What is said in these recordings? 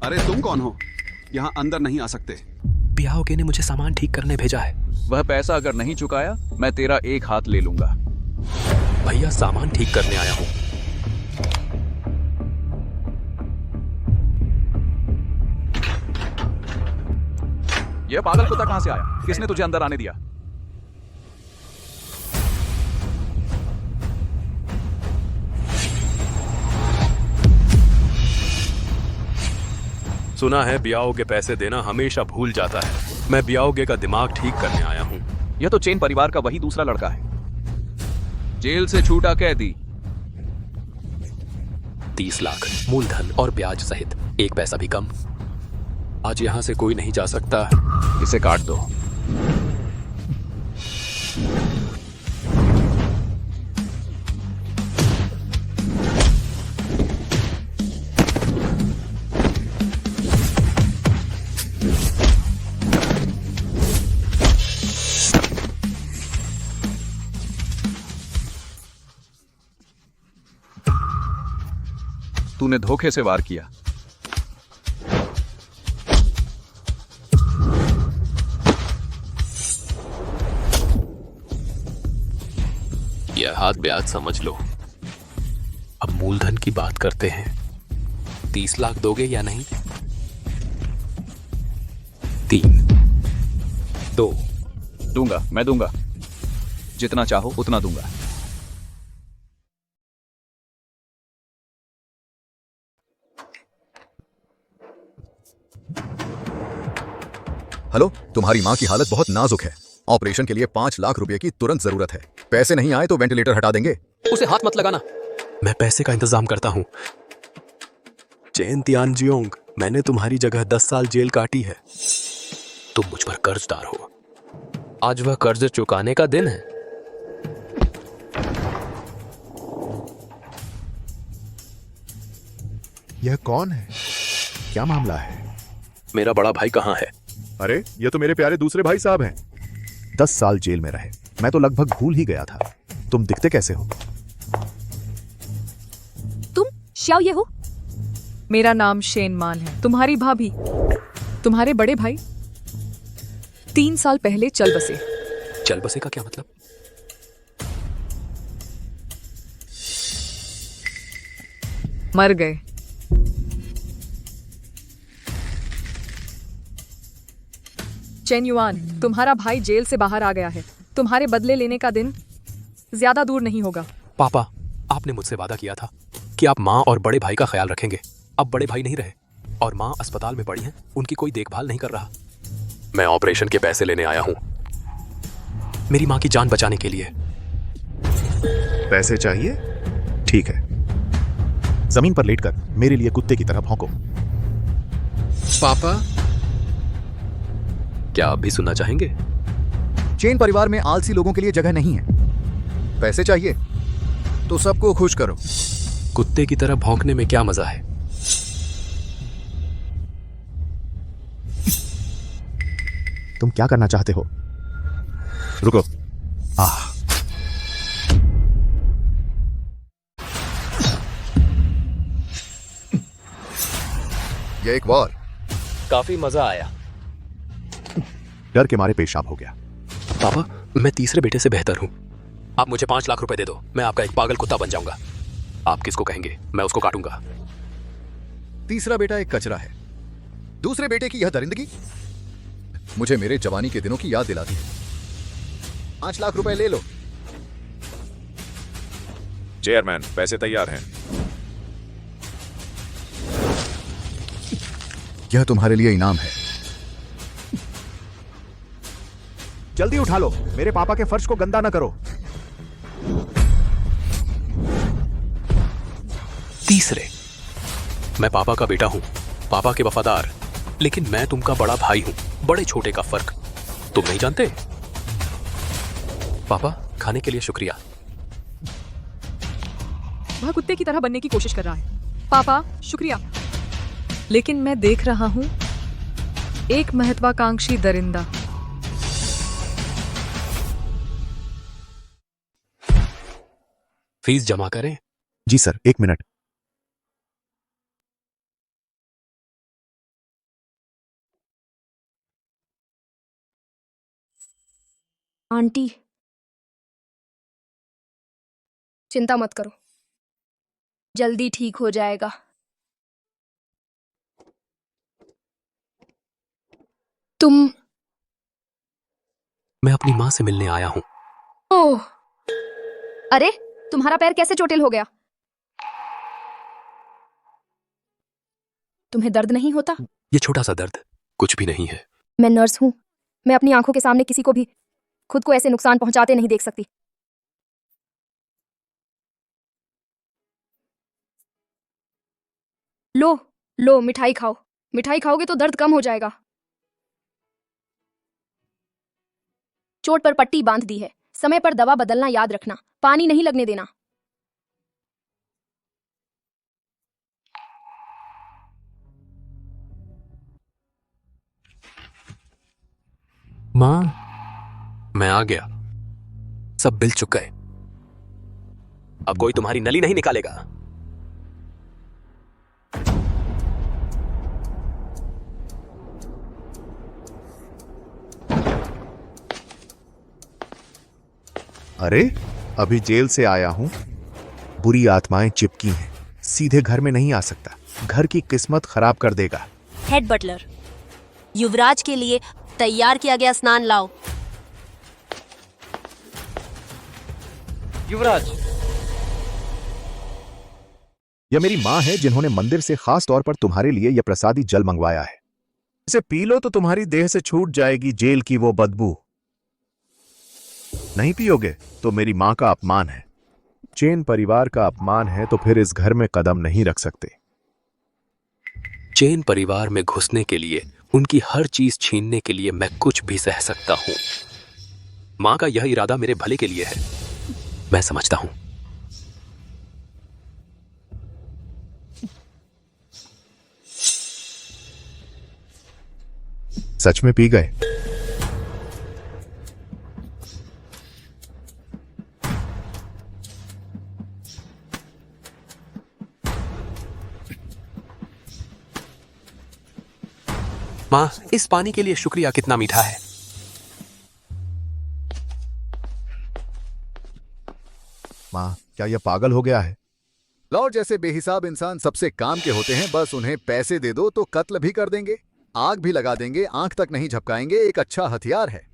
अरे तुम कौन हो? यहाँ अंदर नहीं आ सकते। बियाओगे ने मुझे सामान ठीक करने भेजा है। वह पैसा अगर नहीं चुकाया मैं तेरा एक हाथ ले लूंगा। भैया सामान ठीक करने आया हूँ। यह पागल कुत्ता कहां से आया? किसने तुझे अंदर आने दिया? सुना है बियाओगे पैसे देना हमेशा भूल जाता है। मैं बियाओगे का दिमाग ठीक करने आया हूँ। यह तो चेन परिवार का वही दूसरा लड़का है, जेल से छूटा कैदी। 30 लाख मूलधन और ब्याज सहित, एक पैसा भी कम। आज यहाँ से कोई नहीं जा सकता। इसे काट दो। तूने धोखे से वार किया। यह हाथ ब्याज समझ लो। अब मूलधन की बात करते हैं। 30 लाख दोगे या नहीं? 3, 2। दूंगा, मैं दूंगा। जितना चाहो उतना दूंगा। हेलो, तुम्हारी माँ की हालत बहुत नाजुक है। ऑपरेशन के लिए 5 लाख रुपए की तुरंत जरूरत है। पैसे नहीं आए तो वेंटिलेटर हटा देंगे। उसे हाथ मत लगाना। मैं पैसे का इंतजाम करता हूँ। चेन तियानजियोंग, मैंने तुम्हारी जगह 10 साल जेल काटी है। तुम मुझ पर कर्जदार हो। आज वह कर्ज चुकाने का दिन है। यह कौन है? क्या मामला है? मेरा बड़ा भाई कहाँ है? अरे, ये तो मेरे प्यारे दूसरे भाई साहब हैं। 10 साल जेल में रहे, मैं तो लगभग भूल ही गया था। तुम दिखते कैसे हो? तुम श्याओ ये हो? मेरा नाम शेन मान है। तुम्हारी भाभी, तुम्हारे बड़े भाई 3 साल पहले चल बसे। चल बसे का क्या मतलब? मर गए। चेन युआन, तुम्हारा भाई जेल से बाहर आ गया है। तुम्हारे बदले लेने का दिन ज्यादा दूर नहीं होगा। पापा, आपने मुझसे वादा किया था कि आप माँ और बड़े भाई का ख्याल रखेंगे। अब बड़े भाई नहीं रहे और माँ अस्पताल में पड़ी हैं। उनकी कोई देखभाल नहीं कर रहा। मैं ऑपरेशन के पैसे लेने आया हूँ, मेरी माँ की जान बचाने के लिए। पैसे चाहिए? ठीक है, जमीन पर लेटकर मेरे लिए कुत्ते की तरह भौंको। पापा, क्या आप भी सुनना चाहेंगे? चेन परिवार में आलसी लोगों के लिए जगह नहीं है। पैसे चाहिए तो सबको खुश करो। कुत्ते की तरह भौंकने में क्या मजा है? तुम क्या करना चाहते हो? रुको। ये एक वार। काफी मजा आया। डर के मारे पेशाब हो गया। पापा, मैं तीसरे बेटे से बेहतर हूँ। आप मुझे 5 लाख रुपए दे दो, मैं आपका एक पागल कुत्ता बन जाऊंगा। आप किसको कहेंगे, मैं उसको काटूंगा। तीसरा बेटा एक कचरा है। दूसरे बेटे की यह दरिंदगी मुझे मेरे जवानी के दिनों की याद दिलाती है। 5 लाख रुपए ले लो। चेयरमैन, पैसे तैयार हैं। यह तुम्हारे लिए इनाम है। जल्दी उठा लो, मेरे पापा के फर्श को गंदा न करो। तीसरे, मैं पापा का बेटा हूं, पापा के वफादार, लेकिन मैं तुमका बड़ा भाई हूं। बड़े छोटे का फर्क तुम नहीं जानते। पापा, खाने के लिए शुक्रिया। वह कुत्ते की तरह बनने की कोशिश कर रहा है। पापा, शुक्रिया। लेकिन मैं देख रहा हूं एक महत्वाकांक्षी दरिंदा। फीस जमा करें? जी सर, 1 मिनट। आंटी, चिंता मत करो, जल्दी ठीक हो जाएगा। तुम मैं अपनी माँ से मिलने आया हूँ। ओह, अरे तुम्हारा पैर कैसे चोटिल हो गया? तुम्हें दर्द नहीं होता? ये छोटा सा दर्द कुछ भी नहीं है। मैं नर्स हूं, मैं अपनी आंखों के सामने किसी को भी खुद को ऐसे नुकसान पहुंचाते नहीं देख सकती। लो लो, मिठाई खाओ, मिठाई खाओगे तो दर्द कम हो जाएगा। चोट पर पट्टी बांध दी है, समय पर दवा बदलना याद रखना, पानी नहीं लगने देना। माँ, मैं आ गया। सब बिल चुक गए। अब कोई तुम्हारी नली नहीं निकालेगा। अरे अभी जेल से आया हूं। बुरी आत्माएं चिपकी हैं, सीधे घर में नहीं आ सकता, घर की किस्मत खराब कर देगा। हेड बटलर, युवराज के लिए तैयार किया गया स्नान लाओ। युवराज, यह मेरी माँ है जिन्होंने मंदिर से खास तौर पर तुम्हारे लिए यह प्रसादी जल मंगवाया है। इसे पी लो तो तुम्हारी देह से छूट जाएगी जेल की वो बदबू। नहीं पियोगे तो मेरी माँ का अपमान है, चेन परिवार का अपमान है, तो फिर इस घर में कदम नहीं रख सकते। चेन परिवार में घुसने के लिए, उनकी हर चीज छीनने के लिए मैं कुछ भी सह सकता हूं। मां का यह इरादा मेरे भले के लिए है, मैं समझता हूं। सच में पी गए? मां, इस पानी के लिए शुक्रिया, कितना मीठा है। माँ, क्या यह पागल हो गया है? लॉर्ड जैसे बेहिसाब इंसान सबसे काम के होते हैं, बस उन्हें पैसे दे दो तो कत्ल भी कर देंगे, आग भी लगा देंगे, आंख तक नहीं झपकाएंगे। एक अच्छा हथियार है।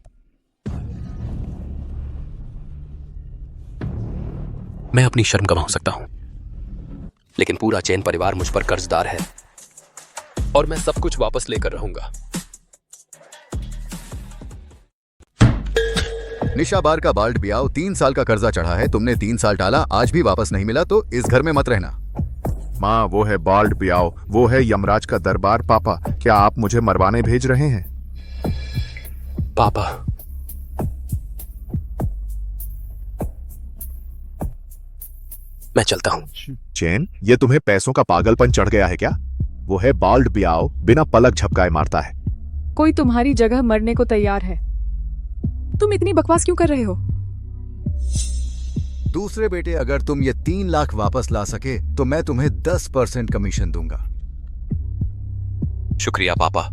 मैं अपनी शर्म गंवा सकता हूं, लेकिन पूरा चेन परिवार मुझ पर कर्जदार है और मैं सब कुछ वापस लेकर रहूंगा। निशा बार का बाल्ट बियाओ 3 साल का कर्जा चढ़ा है, तुमने 3 साल टाला, आज भी वापस नहीं मिला, तो इस घर में मत रहना। माँ, वो है बाल्ड बियाओ, वो है यमराज का दरबार। पापा, क्या आप मुझे मरवाने भेज रहे हैं? पापा, मैं चलता हूं। चेन, ये तुम्हें पैसों का पागलपन चढ़ गया है क्या? वो है बाल्ड बियाओ, बिना पलक झपकाए मारता है। कोई तुम्हारी जगह मरने को तैयार है। तुम इतनी बकवास क्यों कर रहे हो? दूसरे बेटे, अगर तुम ये 3 लाख वापस ला सके तो मैं तुम्हें 10% कमीशन दूंगा। शुक्रिया पापा।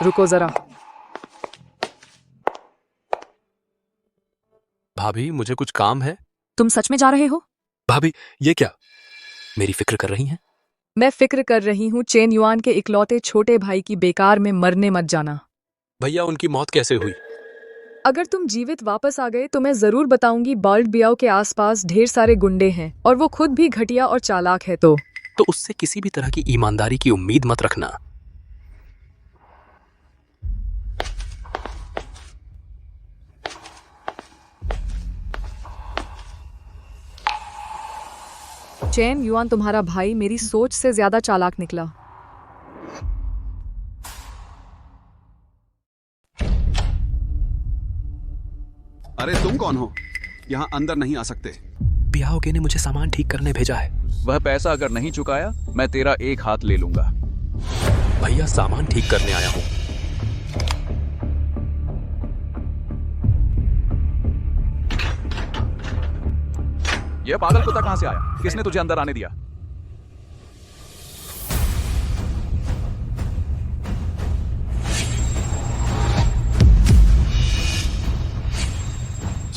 रुको जरा। भाभी, मुझे कुछ काम है। तुम सच में जा रहे हो? भाभी, ये क्या? मेरी फिक्र कर रही हैं? मैं फिक्र कर रही हूँ चेन युआन के इकलौते छोटे भाई की बेकार में मरने मत जाना। भैया, उनकी मौत कैसे हुई? अगर तुम जीवित वापस आ गए तो मैं जरूर बताऊंगी। बाल्ट बियाओ के आसपास ढेर सारे गुंडे हैं और वो खुद भी घटिया और चालाक है, तो उससे किसी भी तरह की ईमानदारी की उम्मीद मत रखना। चेन युआन, तुम्हारा भाई मेरी सोच से ज्यादा चालाक निकला। अरे तुम कौन हो? यहाँ अंदर नहीं आ सकते। बियाओगे ने मुझे सामान ठीक करने भेजा है। वह पैसा अगर नहीं चुकाया, मैं तेरा एक हाथ ले लूंगा। भैया, सामान ठीक करने आया हूं। यह पागल कुत्ता कहां से आया? किसने तुझे अंदर आने दिया?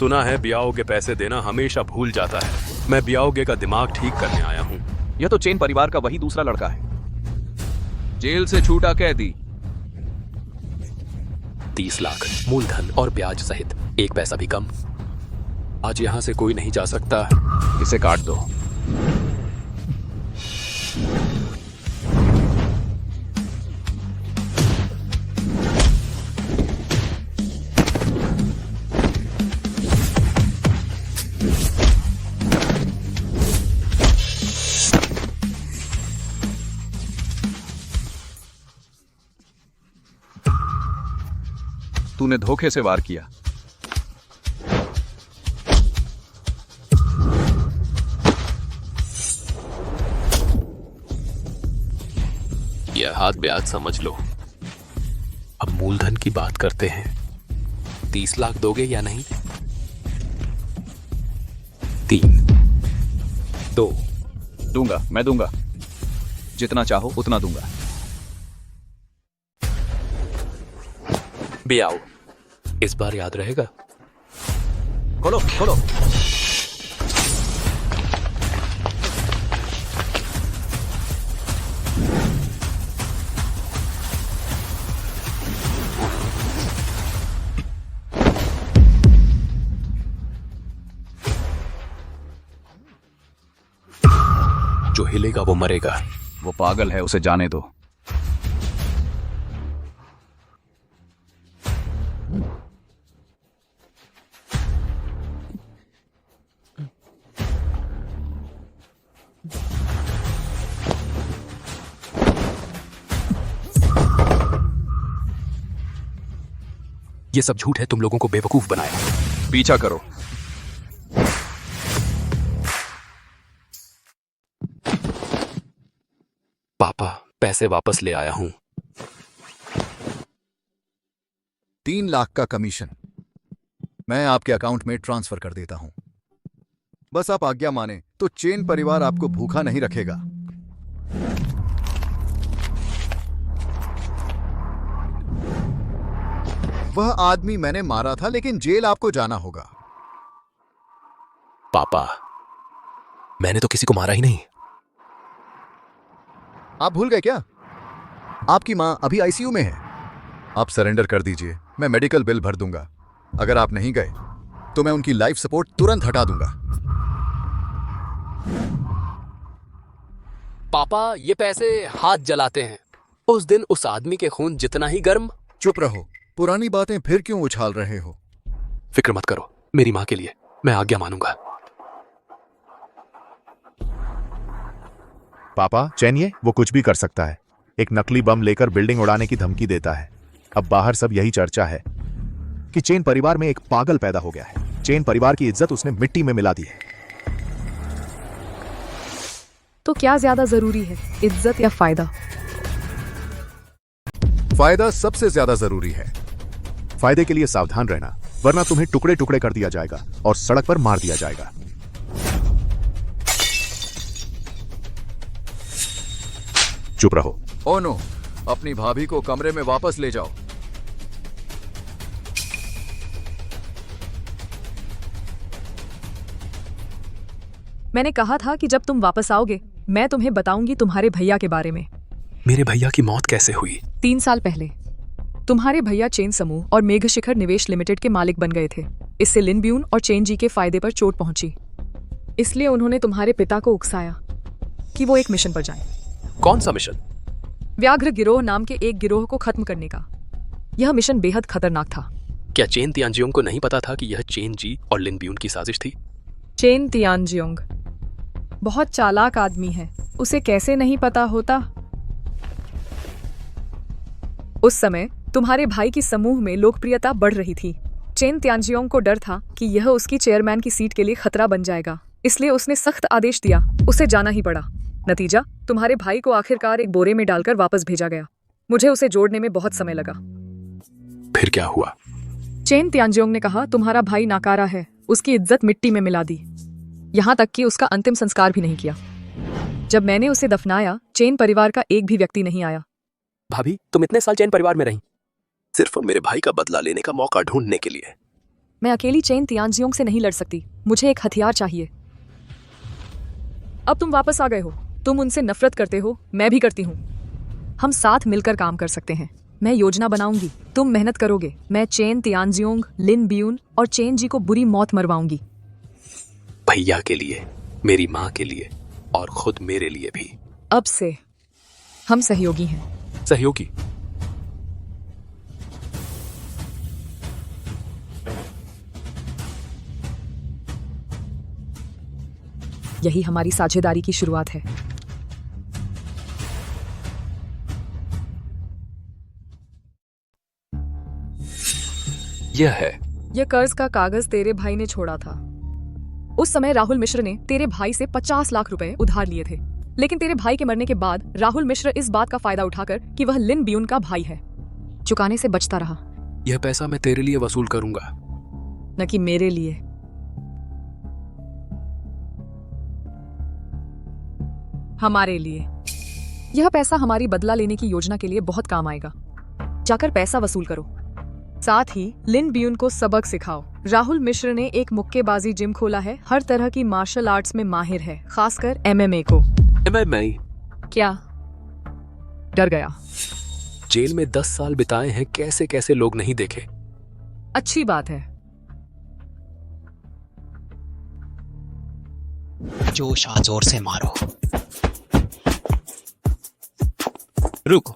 सुना है बियाओ के पैसे देना हमेशा भूल जाता है। मैं बियाओगे का दिमाग ठीक करने आया हूँ। यह तो चेन परिवार का वही दूसरा लड़का है। जेल से छूटा कैदी। 30 लाख मूलधन और ब्याज सहित एक पैसा भी कम। आज यहाँ से कोई नहीं जा सकता। इसे काट दो। तूने धोखे से वार किया। यह हाथ ब्याज समझ लो। अब मूलधन की बात करते हैं। 30 लाख दोगे या नहीं? 3, 2। दूंगा, मैं दूंगा। जितना चाहो उतना दूंगा। बियाओ, इस बार याद रहेगा। खोलो खोलो। जो हिलेगा वो मरेगा। वो पागल है, उसे जाने दो। ये सब झूठ है, तुम लोगों को बेवकूफ बनाया। पीछा करो। पापा, पैसे वापस ले आया हूं। 3 लाख का कमीशन मैं आपके अकाउंट में ट्रांसफर कर देता हूं। बस आप आज्ञा माने तो चेन परिवार आपको भूखा नहीं रखेगा। वह आदमी मैंने मारा था, लेकिन जेल आपको जाना होगा। पापा, मैंने तो किसी को मारा ही नहीं। आप भूल गए क्या? आपकी मां अभी आईसीयू में है। आप सरेंडर कर दीजिए, मैं मेडिकल बिल भर दूंगा। अगर आप नहीं गए तो मैं उनकी लाइफ सपोर्ट तुरंत हटा दूंगा। पापा, ये पैसे हाथ जलाते हैं। उस दिन उस आदमी के खून जितना ही गर्म। चुप रहो, पुरानी बातें फिर क्यों उछाल रहे हो? फिक्र मत करो, मेरी मां के लिए मैं आज्ञा मानूंगा। पापा, चैनिए, वो कुछ भी कर सकता है। एक नकली बम लेकर बिल्डिंग उड़ाने की धमकी देता है। अब बाहर सब यही चर्चा है कि चेन परिवार में एक पागल पैदा हो गया है। चेन परिवार की इज्जत उसने मिट्टी में मिला दी है। तो क्या ज्यादा जरूरी है, इज्जत या फायदा? फायदा सबसे ज्यादा जरूरी है। फायदे के लिए सावधान रहना, वरना तुम्हें टुकड़े टुकड़े कर दिया जाएगा और सड़क पर मार दिया जाएगा। चुप रहो। ओ नो, अपनी भाभी को कमरे में वापस ले जाओ। मैंने कहा था कि जब तुम वापस आओगे मैं तुम्हें बताऊंगी तुम्हारे भैया के बारे में। मेरे भैया की मौत कैसे हुई? 3 साल पहले तुम्हारे भैया चेन समूह और मेघशिखर निवेश लिमिटेड के मालिक बन गए थे। इससे लिन ब्यून और चेन जी के फायदे पर चोट पहुंची। इसलिए उन्होंने तुम्हारे पिता को उकसाया कि वो एक मिशन पर जाएं। कौन सा मिशन? व्याघ्र गिरोह नाम के एक गिरोह को खत्म करने का। यह मिशन बेहद खतरनाक था। क्या चेन तियानजियोंग को नहीं पता था कि यह चेन जी और लिन ब्यून की साजिश थी? चेन तियानजियोंग बहुत चालाक आदमी है, उसे कैसे नहीं पता होता? उस समय तुम्हारे भाई की समूह में लोकप्रियता बढ़ रही थी। चेन तियानजियोंग को डर था कि यह उसकी चेयरमैन की सीट के लिए खतरा बन जाएगा, इसलिए उसने सख्त आदेश दिया। उसे जाना ही पड़ा। नतीजा, तुम्हारे भाई को आखिरकार एक बोरे में डालकर वापस भेजा गया। मुझे उसे जोड़ने में बहुत समय लगा। फिर क्या हुआ? चेन तियानजियोंग ने कहा तुम्हारा भाई नाकारा है, उसकी इज्जत मिट्टी में मिला दी, यहां तक कि उसका अंतिम संस्कार भी नहीं किया। जब मैंने उसे दफनाया, चेन परिवार का एक भी व्यक्ति नहीं आया। भाभी, तुम इतने साल चेन परिवार में रही सिर्फ मेरे भाई का बदला लेने का मौका ढूंढने के लिए। मैं अकेली चेन तियांजियोंग से नहीं लड़ सकती, मुझे एक हथियार चाहिए। अब तुम वापस आ गए हो। तुम उनसे नफरत करते हो, मैं भी करती हूँ। हम साथ मिलकर काम कर सकते हैं। मैं योजना बनाऊंगी, तुम मेहनत करोगे। मैं चेन तियांजियोंग, लिन बियून और चेन जी को बुरी मौत मरवाऊंगी। भैया के लिए, मेरी माँ के लिए और खुद मेरे लिए भी। अब से हम सहयोगी हैं। सहयोगी? यही हमारी साझेदारी की शुरुआत है। यह है। यह कर्ज का कागज तेरे भाई ने छोड़ा था। उस समय राहुल मिश्र ने तेरे भाई से 50 लाख रुपए उधार लिए थे, लेकिन तेरे भाई के मरने के बाद राहुल मिश्र इस बात का फायदा उठाकर कि वह लिन बियून का भाई है, चुकाने से बचता रहा। यह पैसा मैं तेरे लिए वसूल करूंगा, न कि मेरे लिए। हमारे लिए। यह पैसा हमारी बदला लेने की योजना के लिए बहुत काम आएगा। जाकर पैसा वसूल करो। साथ ही लिन बियून को सबक सिखाओ। राहुल मिश्र ने एक मुक्केबाजी जिम खोला है, हर तरह की मार्शल आर्ट्स में माहिर है, खासकर MMA को। MMA? क्या डर गया? जेल में 10 साल बिताए हैं, कैसे कैसे लोग नहीं देखे। अच्छी बात है। जोश आ, जोर से मारो। रुको।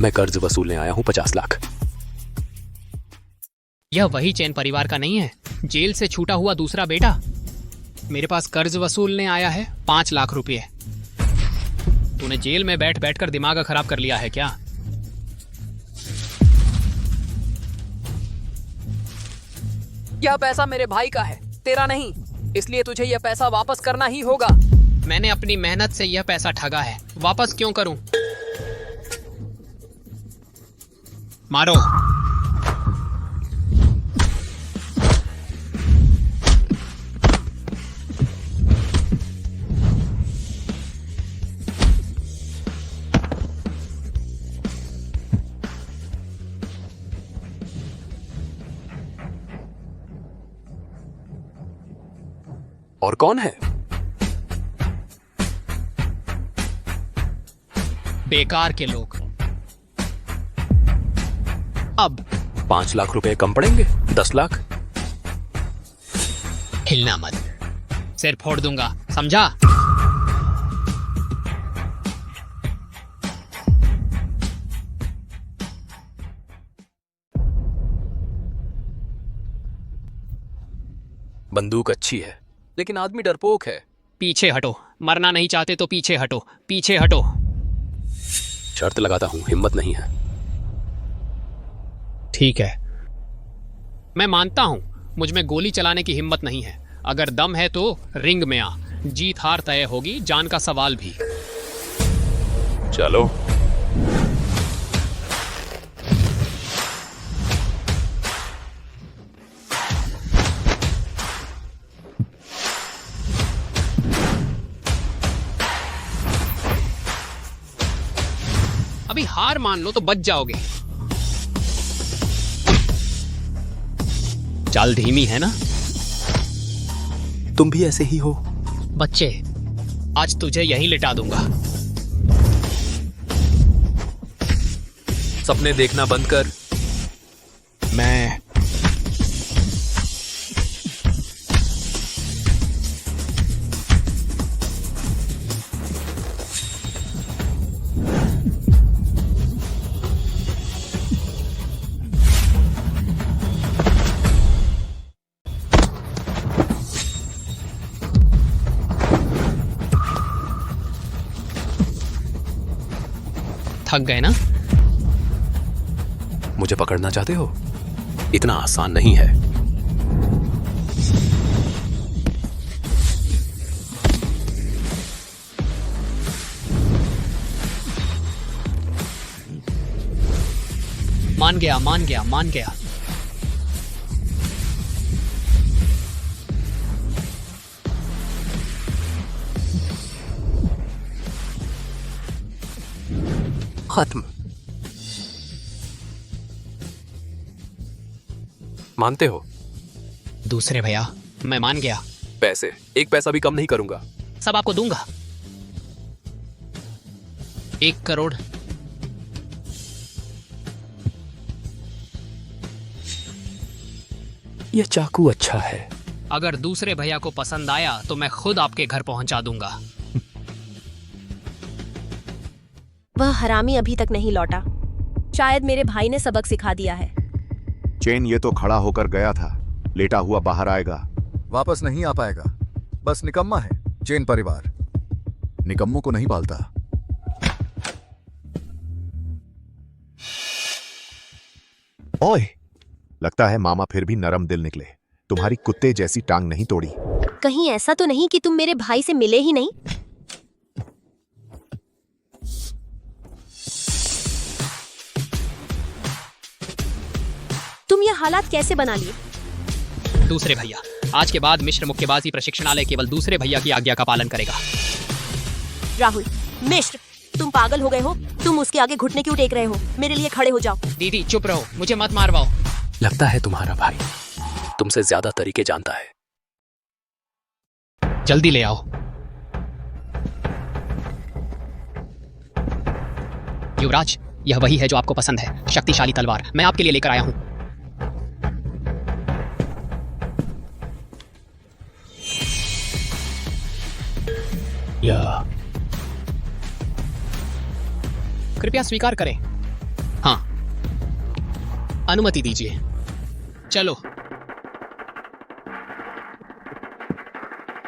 मैं कर्ज वसूलने आया हूं 50 लाख। यह वही चैन परिवार का नहीं है, जेल से छूटा हुआ दूसरा बेटा। मेरे पास कर्ज वसूलने आया है 5 लाख रुपए। तूने जेल में बैठ बैठ कर दिमाग खराब कर लिया है क्या? यह पैसा मेरे भाई का है, तेरा नहीं, इसलिए तुझे यह पैसा वापस करना ही होगा। मैंने अपनी मेहनत से यह पैसा ठगा है, वापस क्यों करूं? मारो। और कौन है? बेकार के लोग। अब 5 लाख रुपए कम पड़ेंगे? 10 लाख? हिलना मत, सिर फोड़ दूंगा, समझा? बंदूक अच्छी है, लेकिन आदमी डरपोक है। पीछे हटो, मरना नहीं चाहते तो पीछे हटो, पीछे हटो। शर्त लगाता हूं, हिम्मत नहीं है। ठीक है, मैं मानता हूं मुझ में गोली चलाने की हिम्मत नहीं है। अगर दम है तो रिंग में आ, जीत हार तय होगी, जान का सवाल भी। चलो। अभी हार मान लो तो बच जाओगे। चाल धीमी है ना? तुम भी ऐसे ही हो। बच्चे, आज तुझे यहीं लिटा दूंगा। सपने देखना बंद कर। मैं थक गए ना? मुझे पकड़ना चाहते हो? इतना आसान नहीं है। मान गया, मान गया, मान गया। खत्म। मानते हो? दूसरे भैया, मैं मान गया। पैसे एक पैसा भी कम नहीं करूंगा। सब आपको दूंगा। 1 करोड़। यह चाकू अच्छा है। अगर दूसरे भैया को पसंद आया तो मैं खुद आपके घर पहुंचा दूंगा। वह हरामी अभी तक नहीं लौटा। शायद मेरे भाई ने सबक सिखा दिया है। चेन ये तो खड़ा होकर गया था, लेटा हुआ बाहर आएगा। वापस नहीं आ पाएगा। बस निकम्मा है। चेन परिवार निकम्मों को नहीं पालता। ओए, लगता है मामा फिर भी नरम दिल निकले। तुम्हारी कुत्ते जैसी टांग नहीं तोड़ी। कहीं ऐसा तो नहीं कि तुम मेरे भाई से मिले ही नहीं? तुम ये हालात कैसे बना लिए? दूसरे भैया, आज के बाद मिश्र मुक्केबाजी प्रशिक्षणालय केवल दूसरे भैया की आज्ञा का पालन करेगा। राहुल, मिश्र, तुम पागल हो गए हो? तुम उसके आगे घुटने क्यों टेक रहे हो? मेरे लिए खड़े हो जाओ। दीदी चुप रहो, मुझे मत मारवाओ। लगता है तुम्हारा भाई तुमसे ज्यादा तरीके जानता है। जल्दी ले आओ। युवराज, यह वही है जो आपको पसंद है, शक्तिशाली तलवार। मैं आपके लिए लेकर आया हूं। कृपया स्वीकार करें। हाँ, अनुमति दीजिए। चलो।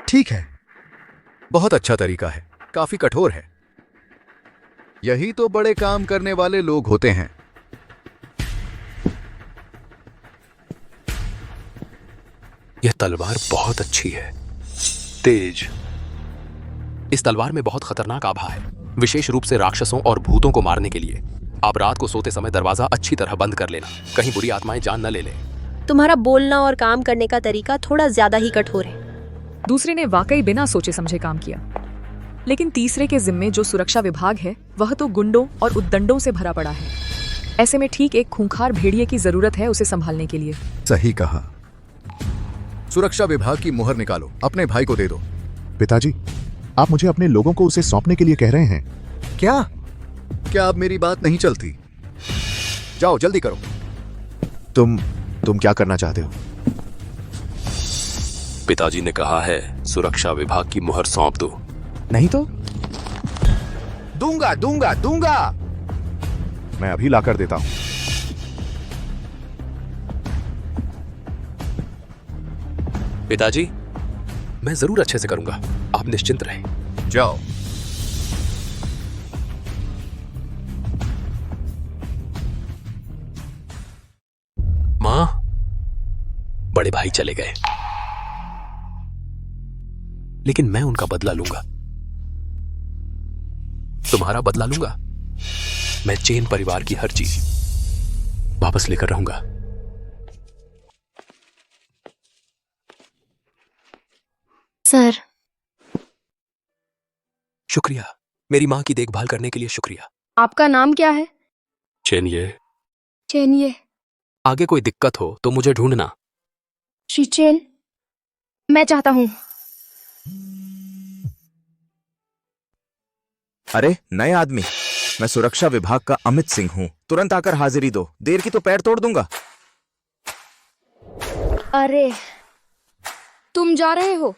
ठीक है, बहुत अच्छा तरीका है। काफी कठोर है। यही तो बड़े काम करने वाले लोग होते हैं। यह तलवार बहुत अच्छी है, तेज। इस तलवार में बहुत खतरनाक आभा है, विशेष रूप से राक्षसों और भूतों को मारने के लिए। आप रात को सोते समय दरवाजा अच्छी तरह बंद कर लेना, कहीं बुरी आत्माएं जान न ले लें। तुम्हारा बोलना और काम करने का तरीका थोड़ा ज्यादा ही कठोर है। दूसरे ने वाकई बिना सोचे समझे काम किया, लेकिन तीसरे के जिम्मे जो सुरक्षा विभाग है वह तो गुंडों और उद्दंडों से भरा पड़ा है। ऐसे में ठीक एक खूंखार भेड़िए की जरूरत है उसे संभालने के लिए। सही कहा। सुरक्षा विभाग की मुहर निकालो, अपने भाई को दे दो। पिताजी, आप मुझे अपने लोगों को उसे सौंपने के लिए कह रहे हैं? क्या अब मेरी बात नहीं चलती? जाओ जल्दी करो। तुम क्या करना चाहते हो? पिताजी ने कहा है सुरक्षा विभाग की मुहर सौंप दो। नहीं तो? दूंगा। मैं अभी लाकर देता हूं। पिताजी, मैं जरूर अच्छे से करूंगा, आप निश्चिंत रहें। जाओ। मां, बड़े भाई चले गए, लेकिन मैं उनका बदला लूंगा। तुम्हारा बदला लूंगा। मैं चेन परिवार की हर चीज वापस लेकर रहूंगा। सर, शुक्रिया, मेरी मां की देखभाल करने के लिए शुक्रिया। आपका नाम क्या है? चेनिए। चेनिए। आगे कोई दिक्कत हो तो मुझे ढूंढना। श्री चेन, मैं चाहता हूं। अरे नए आदमी, मैं सुरक्षा विभाग का अमित सिंह हूँ। तुरंत आकर हाजिरी दो, देर की तो पैर तोड़ दूंगा। अरे, तुम जा रहे हो?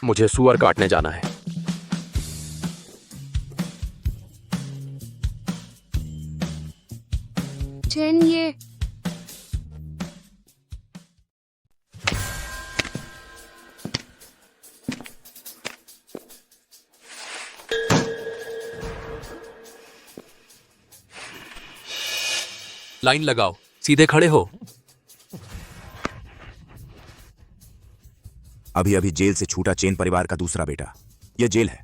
मुझे सुअर काटने जाना है। चेन, ये लाइन लगाओ, सीधे खड़े हो। अभी अभी जेल से छूटा चेन परिवार का दूसरा बेटा। यह जेल है।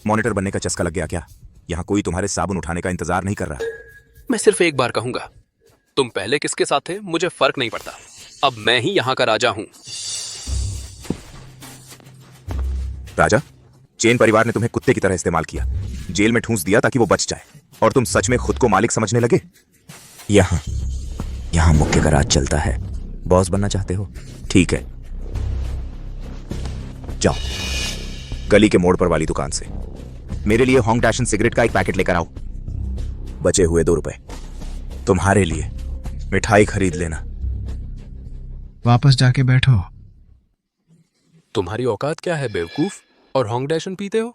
मॉनिटर बनने का चस्का लग गया क्या? यहां कोई तुम्हारे साबुन उठाने का इंतजार नहीं कर रहा। मैं सिर्फ एक बार कहूंगा, तुम पहले किसके साथ थे मुझे फर्क नहीं पड़ता। अब मैं ही यहां का राजा हूं। राजा? चेन परिवार ने तुम्हें कुत्ते की तरह इस्तेमाल किया, जेल में ठूंस दिया ताकि वो बच जाए, और तुम सच में खुद को मालिक समझने लगे। यहाँ मुख्य का राज चलता है। बॉस बनना चाहते हो? ठीक है, जाओ गली के मोड़ पर वाली दुकान से मेरे लिए हॉन्ग डैशन सिगरेट का एक पैकेट लेकर आओ। बचे हुए 2 रुपए तुम्हारे लिए मिठाई खरीद लेना। वापस जाके बैठो। तुम्हारी औकात क्या है बेवकूफ, और हॉन्ग डैशन पीते हो?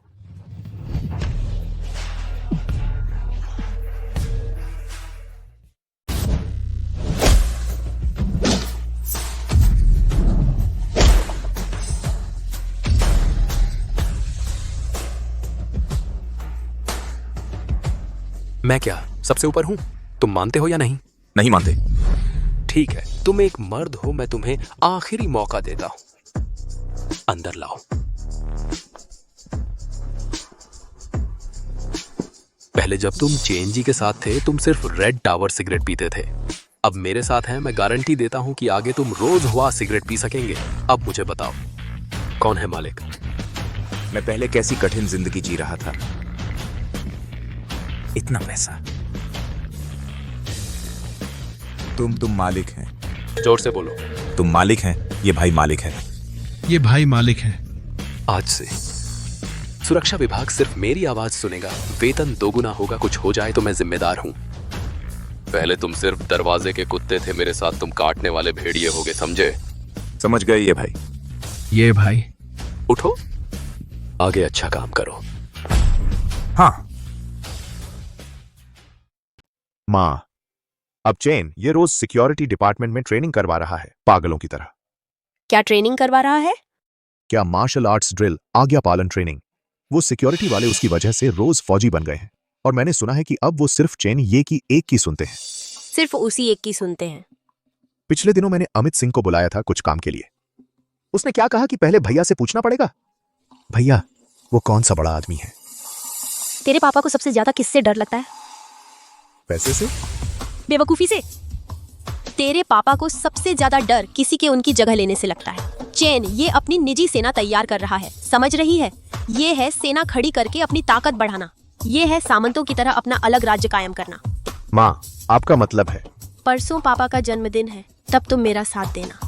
मैं क्या सबसे ऊपर हूं? तुम मानते हो या नहीं? नहीं मानते। ठीक है, तुम एक मर्द हो, मैं तुम्हें आखिरी मौका देता हूं। अंदर लाओ। पहले जब तुम चेन जी के साथ थे, तुम सिर्फ रेड टावर सिगरेट पीते थे। अब मेरे साथ हैं, मैं गारंटी देता हूं कि आगे तुम रोज हुआ सिगरेट पी सकेंगे। अब मुझे बताओ, कौन है मालिक? मैं पहले कैसी कठिन जिंदगी जी रहा था, इतना पैसा। तुम मालिक हैं। जोर से बोलो। तुम मालिक हैं, ये भाई मालिक है। ये भाई मालिक है। आज से सुरक्षा विभाग सिर्फ मेरी आवाज सुनेगा। वेतन दोगुना होगा, कुछ हो जाए तो मैं जिम्मेदार हूं। पहले तुम सिर्फ दरवाजे के कुत्ते थे, मेरे साथ तुम काटने वाले भेड़िए होगे, समझे? समझ गए ये भाई। ये भाई। उठो, आगे अच्छा काम करो। हाँ। माँ, अब चेन ये रोज सिक्योरिटी डिपार्टमेंट में ट्रेनिंग करवा रहा है, पागलों की तरह। क्या ट्रेनिंग करवा रहा है? क्या मार्शल आर्ट्स ड्रिल, आज्ञा पालन ट्रेनिंग। वो सिक्योरिटी वाले उसकी वजह से रोज फौजी बन गए हैं, और मैंने सुना है कि अब वो सिर्फ चेन ये की एक की सुनते हैं। सिर्फ उसी एक की सुनते हैं। पिछले दिनों मैंने अमित सिंह को बुलाया था कुछ काम के लिए। उसने क्या कहा कि पहले भैया से पूछना पड़ेगा। भैया, वो कौन सा बड़ा आदमी है? तेरे पापा को सबसे ज्यादा किससे डर लगता है? पैसे से? बेवकूफी से। तेरे पापा को सबसे ज्यादा डर किसी के उनकी जगह लेने से लगता है। चेन ये अपनी निजी सेना तैयार कर रहा है, समझ रही है? ये है सेना खड़ी करके अपनी ताकत बढ़ाना। ये है सामंतों की तरह अपना अलग राज्य कायम करना। माँ, आपका मतलब है? परसों पापा का जन्मदिन है, तब तुम मेरा साथ देना,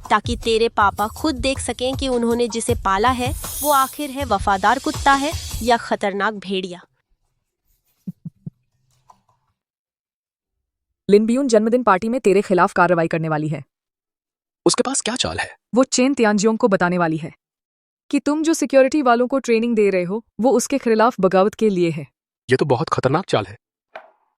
ताकि तेरे पापा खुद देख सकें कि उन्होंने जिसे पाला है वो आखिर है वफादार कुत्ता है या खतरनाक भेड़िया। लिन बियून जन्मदिन पार्टी में तेरे खिलाफ कार्रवाई करने वाली है। उसके पास क्या चाल है? वो चेन तियानजियोंग को बताने वाली है कि तुम जो सिक्योरिटी वालों को ट्रेनिंग दे रहे हो वो उसके खिलाफ बगावत के लिए है। ये तो बहुत खतरनाक चाल है।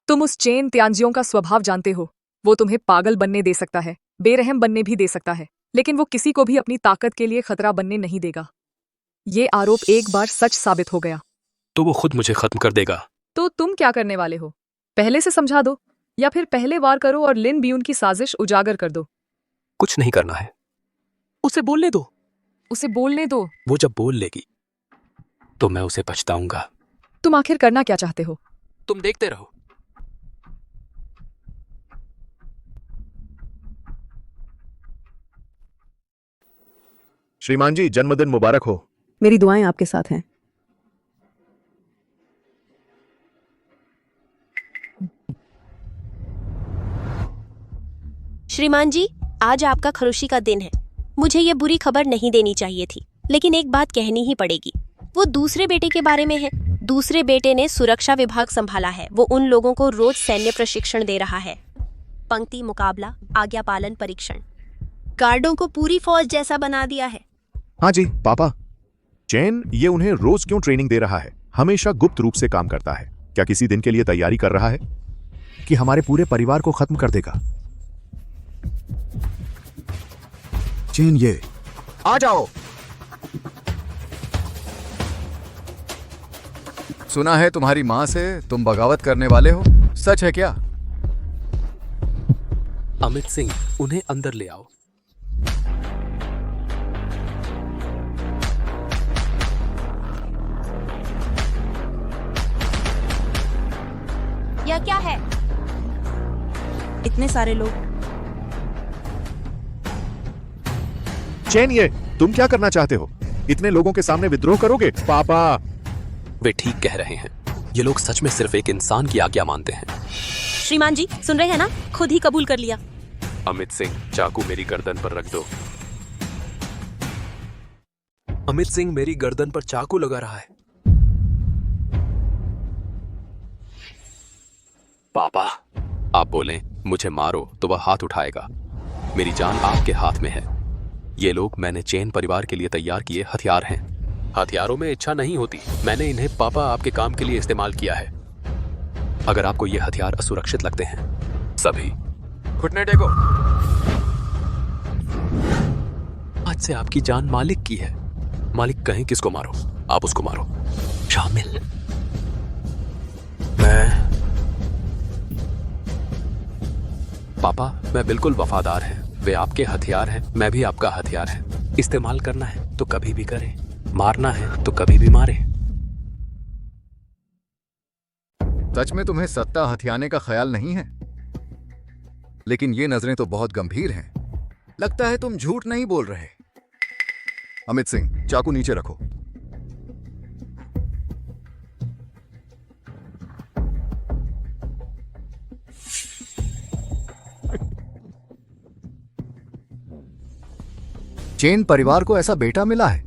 तुम उस चेन तियानजियोंग का स्वभाव जानते हो। वो तुम्हें पागल बनने दे सकता है, बेरहम बनने भी दे सकता है, लेकिन वो किसी को भी अपनी ताकत के लिए खतरा बनने नहीं देगा। ये आरोप एक बार सच साबित हो गया तो वो खुद मुझे खत्म कर देगा। तो तुम क्या करने वाले हो? पहले से समझा दो, या फिर पहले वार करो और लिन बियून की साजिश उजागर कर दो। कुछ नहीं करना है, उसे बोलने दो। उसे बोलने दो। वो जब बोल लेगी तो मैं उसे पछताऊंगा। तुम आखिर करना क्या चाहते हो? तुम देखते रहो। श्रीमान जी, जन्मदिन मुबारक हो। मेरी दुआएं आपके साथ हैं। श्रीमान जी, आज आपका खरुशी का दिन है। मुझे ये बुरी खबर नहीं देनी चाहिए थी, लेकिन एक बात कहनी ही पड़ेगी। वो दूसरे बेटे के बारे में है। दूसरे बेटे ने सुरक्षा विभाग संभाला है। वो उन लोगों को रोज सैन्य प्रशिक्षण दे रहा है। पंक्ति मुकाबला, आज्ञा पालन परीक्षण। गार्डों को पूरी फौज जैसा बना दिया है। हाँ जी पापा। चेन ये उन्हें रोज क्यों ट्रेनिंग दे रहा है? हमेशा गुप्त रूप से काम करता है। क्या किसी दिन के लिए तैयारी कर रहा है कि हमारे पूरे परिवार को खत्म कर देगा? चेन, ये आ जाओ। सुना है तुम्हारी माँ से तुम बगावत करने वाले हो, सच है क्या? अमित सिंह, उन्हें अंदर ले आओ। यह क्या है? इतने सारे लोग। चेन, ये तुम क्या करना चाहते हो? इतने लोगों के सामने विद्रोह करोगे? पापा। वे ठीक कह रहे हैं। ये लोग सच में सिर्फ एक इंसान की आज्ञा मानते हैं। श्रीमान जी सुन रहे हैं ना, खुद ही कबूल कर लिया। अमित सिंह, चाकू मेरी गर्दन पर रख दो। अमित सिंह मेरी गर्दन पर चाकू लगा रहा है। पापा, आप बोलें मुझे मारो तो वह हाथ उठाएगा। मेरी जान आपके हाथ में है। ये लोग मैंने चेन परिवार के लिए तैयार किए हथियार हैं। हथियारों में इच्छा नहीं होती, मैंने इन्हें पापा आपके काम के लिए इस्तेमाल किया है। अगर आपको ये हथियार असुरक्षित लगते हैं, सभी घुटने टेको। आज से आपकी जान मालिक की है। मालिक कहें किसको मारो, आप उसको मारो। शामिल। पापा, मैं बिल्कुल वफादार है। वे आपके हथियार हैं, मैं भी आपका हथियार है। इस्तेमाल करना है तो कभी भी करें, मारना है तो कभी भी मारें। सच में तुम्हें सत्ता हथियाने का ख्याल नहीं है? लेकिन ये नजरें तो बहुत गंभीर हैं। लगता है तुम झूठ नहीं बोल रहे। अमित सिंह, चाकू नीचे रखो। चेन परिवार को ऐसा बेटा मिला है,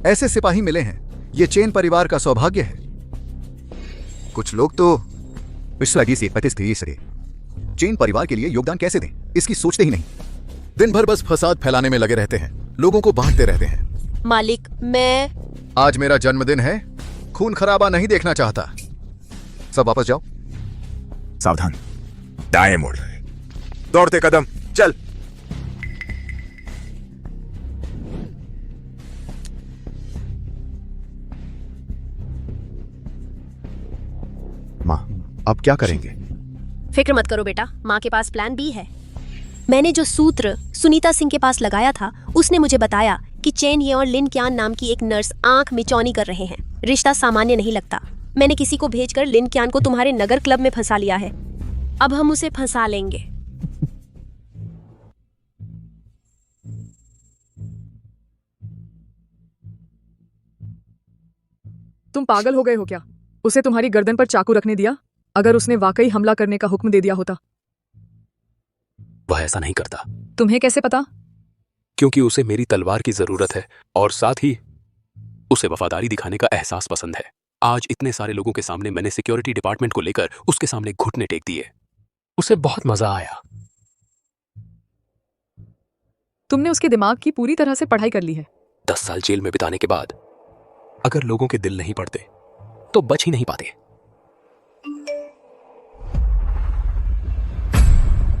ऐसे सिपाही मिले हैं। यह चेन परिवार का सौभाग्य है। कुछ लोग तो चेन परिवार के लिए योगदान कैसे दें, इसकी सोचते ही नहीं। दिन भर बस फसाद फैलाने में लगे रहते हैं, लोगों को बांटते रहते हैं। मालिक, मैं आज मेरा जन्मदिन है, खून खराबा नहीं देखना चाहता। सब वापस जाओ। सावधान, दाएं मुड़, दौड़ते कदम, चल। माँ, अब क्या करेंगे? फिक्र मत करो बेटा, माँ के पास प्लान बी है। मैंने जो सूत्र सुनीता सिंह के पास लगाया था, उसने मुझे बताया कि चेन ये और लिन क्यान नाम की एक नर्स आंख मिचौनी कर रहे हैं। रिश्ता सामान्य नहीं लगता। मैंने किसी को भेजकर लिन क्यान को तुम्हारे नगर क्लब में फंसा लिया है। अब हम उसे फंसा लेंगे। तुम पागल हो गए हो क्या? उसे तुम्हारी गर्दन पर चाकू रखने दिया? अगर उसने वाकई हमला करने का हुक्म दे दिया होता? वह ऐसा नहीं करता। तुम्हें कैसे पता? क्योंकि उसे मेरी तलवार की जरूरत है और साथ ही उसे वफादारी दिखाने का एहसास पसंद है। आज इतने सारे लोगों के सामने मैंने सिक्योरिटी डिपार्टमेंट को लेकर उसके सामने घुटने टेक दिए। उसे बहुत मजा आया। तुमने उसके दिमाग की पूरी तरह से पढ़ाई कर ली है। 10 साल जेल में बिताने के बाद अगर लोगों के दिल नहीं पड़ते तो बच ही नहीं पाते।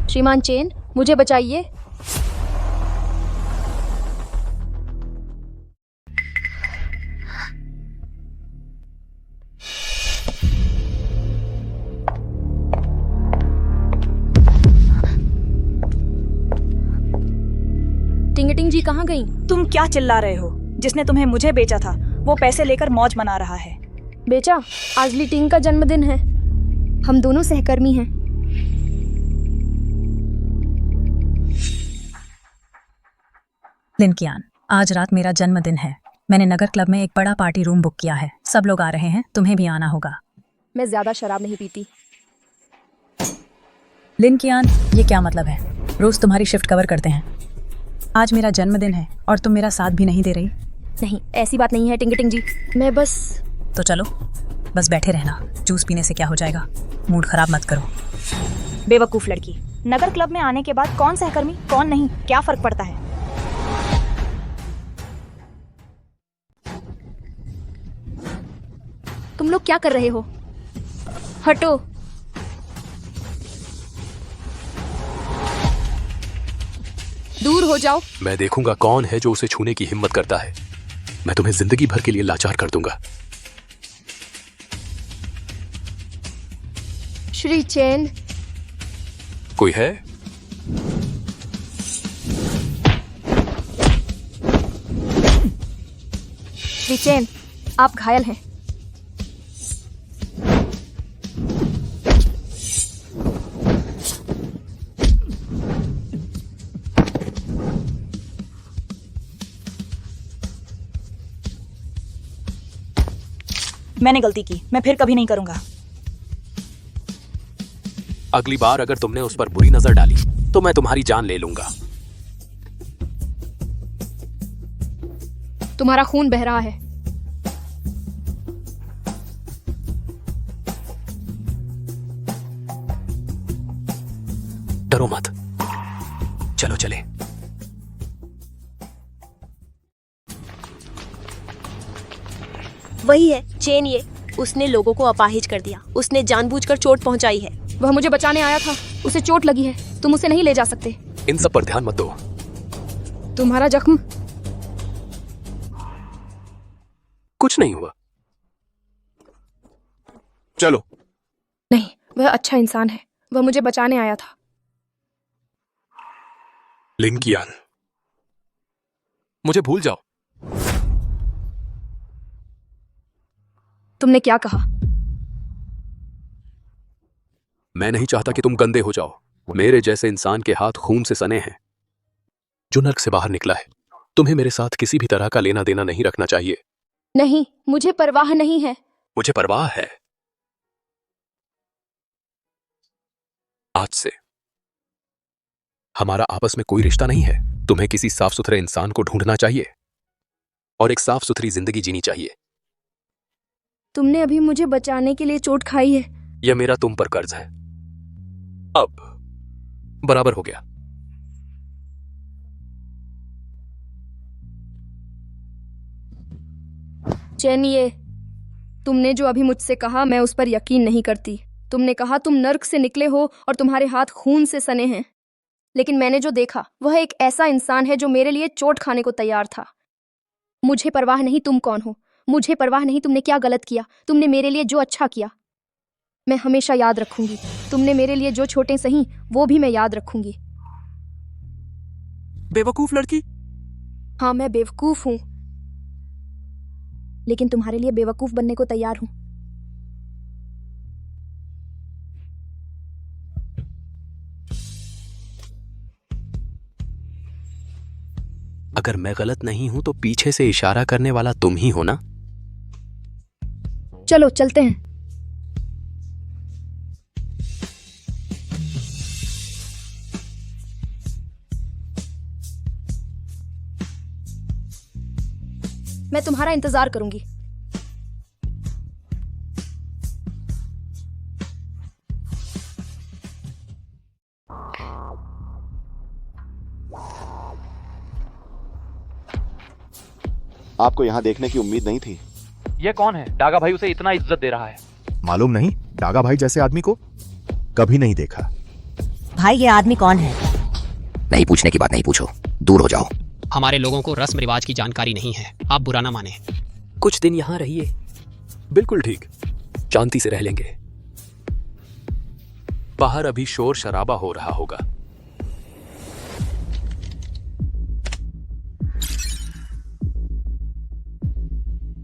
श्रीमान चेन, मुझे बचाइए। टिंगटिंग जी कहाँ गई? तुम क्या चिल्ला रहे हो? जिसने तुम्हें मुझे बेचा था वो पैसे लेकर मौज मना रहा है। बेचा? आज ली टिंग का जन्मदिन है। हम दोनों सहकर्मी हैं। लिन कियान, आज रात मेरा जन्मदिन है। मैंने नगर क्लब में एक बड़ा पार्टी रूम बुक किया है। सब लोग आ रहे हैं, तुम्हें भी आना होगा। मैं ज्यादा शराब नहीं पीती। लिन कियान, ये क्या मतलब है? रोज तुम्हारी शिफ्ट कवर करते हैं। आज मेरा जन्मदिन है और तुम मेरा साथ भी नहीं दे रही। नहीं, ऐसी बात नहीं है टिंगटिंग जी। मैं बस... तो चलो, बस बैठे रहना। जूस पीने से क्या हो जाएगा? मूड खराब मत करो। बेवकूफ लड़की। नगर क्लब में आने के बाद कौन सहकर्मी कौन नहीं, क्या फर्क पड़ता है? तुम लोग क्या कर रहे हो? हटो। दूर हो जाओ। मैं देखूंगा कौन है जो उसे छूने की हिम्मत करता है। मैं तुम्हें जिंदगी भर के लिए लाचार कर दूंगा। श्री चेन। कोई है? श्री चेन, आप घायल हैं। मैंने गलती की, मैं फिर कभी नहीं करूंगा। अगली बार अगर तुमने उस पर बुरी नजर डाली तो मैं तुम्हारी जान ले लूंगा। तुम्हारा खून बह रहा है। डरो मत, चलो चले। वही है चेन, ये उसने लोगों को अपाहिज कर दिया। उसने जानबूझकर चोट पहुंचाई है। वह मुझे बचाने आया था, उसे चोट लगी है। तुम उसे नहीं ले जा सकते। इन सब पर ध्यान मत दो। तुम्हारा जख्म? कुछ नहीं हुआ। चलो। नहीं, वह अच्छा इंसान है। वह मुझे बचाने आया था। लिंकियान, मुझे भूल जाओ। तुमने क्या कहा? मैं नहीं चाहता कि तुम गंदे हो जाओ। मेरे जैसे इंसान के हाथ खून से सने हैं, जो नर्क से बाहर निकला है। तुम्हें मेरे साथ किसी भी तरह का लेना देना नहीं रखना चाहिए। नहीं, मुझे परवाह नहीं है। मुझे परवाह है। आज से हमारा आपस में कोई रिश्ता नहीं है। तुम्हें किसी साफ सुथरे इंसान को ढूंढना चाहिए और एक साफ सुथरी जिंदगी जीनी चाहिए। तुमने अभी मुझे बचाने के लिए चोट खाई है। यह मेरा तुम पर कर्ज है। अब बराबर हो गया। चैन, ये तुमने जो अभी मुझसे कहा, मैं उस पर यकीन नहीं करती। तुमने कहा तुम नर्क से निकले हो और तुम्हारे हाथ खून से सने हैं, लेकिन मैंने जो देखा वह एक ऐसा इंसान है जो मेरे लिए चोट खाने को तैयार था। मुझे परवाह नहीं तुम कौन हो, मुझे परवाह नहीं तुमने क्या गलत किया। तुमने मेरे लिए जो अच्छा किया मैं हमेशा याद रखूंगी। तुमने मेरे लिए जो छोटे सही वो भी मैं याद रखूंगी। बेवकूफ लड़की। हाँ, मैं बेवकूफ हूं, लेकिन तुम्हारे लिए बेवकूफ बनने को तैयार हूं। अगर मैं गलत नहीं हूं तो पीछे से इशारा करने वाला तुम ही हो ना? चलो चलते हैं। मैं तुम्हारा इंतजार करूंगी। आपको यहाँ देखने की उम्मीद नहीं थी। ये कौन है? डागा भाई उसे इतना इज्जत दे रहा है। मालूम नहीं, डागा भाई जैसे आदमी को कभी नहीं देखा। भाई, ये आदमी कौन है? नहीं पूछने की बात नहीं पूछो, दूर हो जाओ। हमारे लोगों को रस्म रिवाज की जानकारी नहीं है, आप बुरा ना माने। कुछ दिन यहां रहिए। बिल्कुल ठीक, शांति से रह लेंगे। बाहर अभी शोर शराबा हो रहा होगा।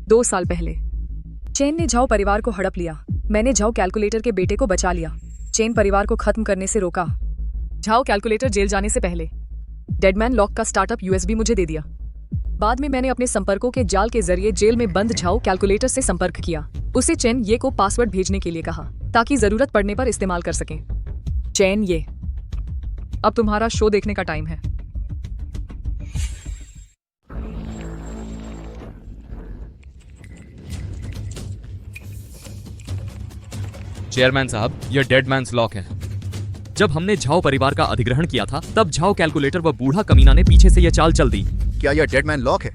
दो साल पहले चेन ने झाओ परिवार को हड़प लिया। मैंने झाओ कैलकुलेटर के बेटे को बचा लिया। चेन परिवार को खत्म करने से रोका। झाओ कैलकुलेटर जेल जाने से पहले डेडमैन लॉक का स्टार्टअप यूएसबी मुझे दे दिया। बाद में मैंने अपने संपर्कों के जाल के जरिए जेल में बंद झाओ कैलकुलेटर से संपर्क किया। उसे चेन ये को पासवर्ड भेजने के लिए कहा ताकि जरूरत पड़ने पर इस्तेमाल कर सकें। चेन ये, अब तुम्हारा शो देखने का टाइम है। चेयरमैन साहब, यह डेड मैंस लॉक है। जब हमने झाओ परिवार का अधिग्रहण किया था तब झाओ कैलकुलेटर व बूढ़ा कमीना ने पीछे से यह चाल चल दी। क्या यह डेडमैन लॉक है?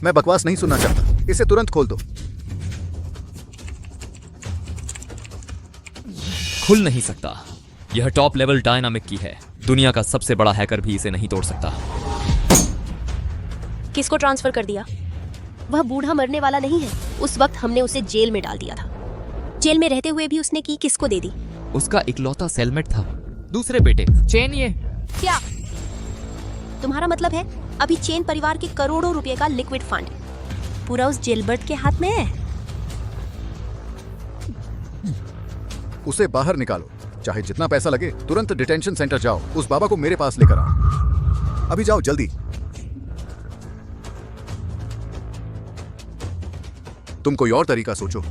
मैं बकवास नहीं सुनना चाहता, इसे तुरंत खोल दो। खुल नहीं सकता। यह टॉप लेवल डायनामिक की है। दुनिया का सबसे बड़ा हैकर भी इसे नहीं तोड़ सकता। किसको ट्रांसफर कर दिया? वह बूढ़ा मरने वाला नहीं है। उस वक्त हमने उसे जेल में डाल दिया था। जेल में रहते हुए भी उसने की किसको दे दी? उसका इकलौता सेलमेट था, दूसरे बेटे। चेन ये क्या तुम्हारा मतलब है अभी चेन परिवार के करोड़ों रुपए का लिक्विड फंड पूरा उस जेलबर्ट के हाथ में है? उसे बाहर निकालो, चाहे जितना पैसा लगे। तुरंत डिटेंशन सेंटर जाओ, उस बाबा को मेरे पास लेकर आओ। अभी जाओ जल्दी। तुम कोई और तरीका सोचो।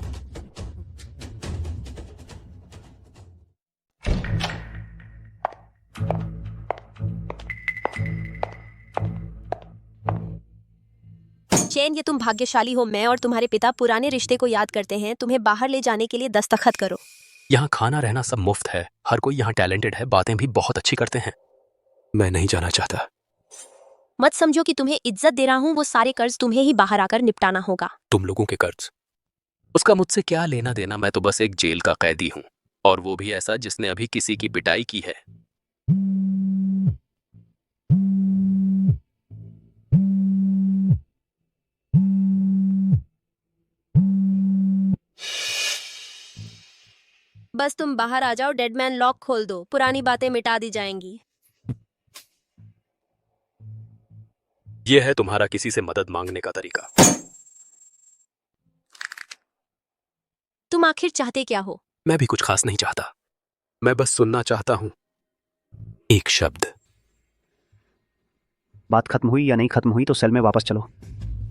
चेन, ये तुम भाग्यशाली हो। मैं और तुम्हारे पिता पुराने रिश्ते को याद करते हैं। तुम्हें बाहर ले जाने के लिए दस्तखत करो। यहाँ खाना रहना सब मुफ्त है। हर कोई यहाँ टैलेंटेड है, बातें भी बहुत अच्छी करते हैं। मैं नहीं जाना चाहता। मत समझो कि तुम्हें इज्जत दे रहा हूँ। वो सारे कर्ज तुम्हें ही बाहर आकर निपटाना होगा। तुम लोगों के कर्ज, उसका मुझसे क्या लेना देना। मैं तो बस एक जेल का कैदी हूँ, और वो भी ऐसा जिसने अभी किसी की पिटाई की है। बस तुम बाहर आ जाओ, डेडमैन लॉक खोल दो, पुरानी बातें मिटा दी जाएंगी। यह है तुम्हारा किसी से मदद मांगने का तरीका। तुम आखिर चाहते क्या हो? मैं भी कुछ खास नहीं चाहता। मैं बस सुनना चाहता हूं एक शब्द। बात खत्म हुई या नहीं खत्म हुई तो सेल में वापस चलो।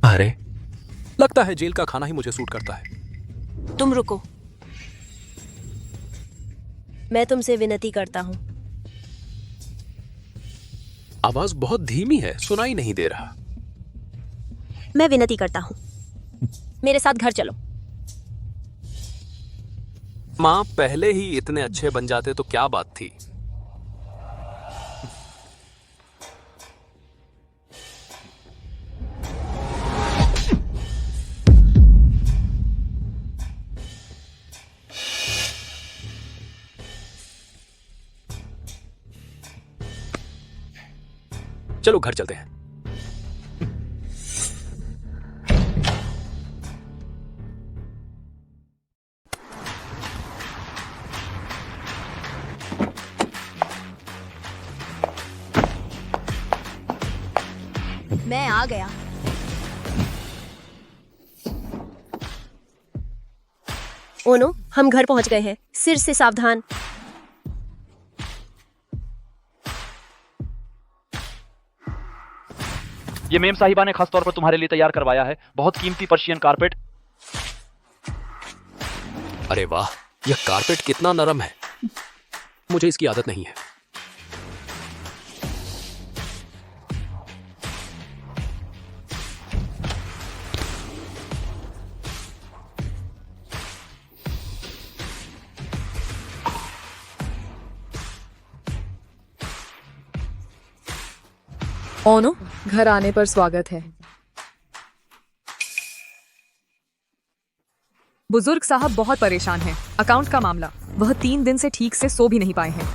अरे, लगता है जेल का खाना ही मुझे सूट करता है। तुम रुको, मैं तुमसे विनती करता हूँ। आवाज बहुत धीमी है, सुनाई नहीं दे रहा। मैं विनती करता हूँ, मेरे साथ घर चलो। माँ पहले ही इतने अच्छे बन जाते तो क्या बात थी। चलो घर चलते हैं। मैं आ गया। ओनो, हम घर पहुंच गए हैं। सिर से सावधान। ये मेम साहिबा ने खास तौर पर तुम्हारे लिए तैयार करवाया है, बहुत कीमती पर्शियन कारपेट। अरे वाह, यह कारपेट कितना नरम है। मुझे इसकी आदत नहीं है। ओनो, घर आने पर स्वागत है। बुजुर्ग साहब बहुत परेशान हैं। अकाउंट का मामला, वह 3 दिन से ठीक से सो भी नहीं पाए हैं।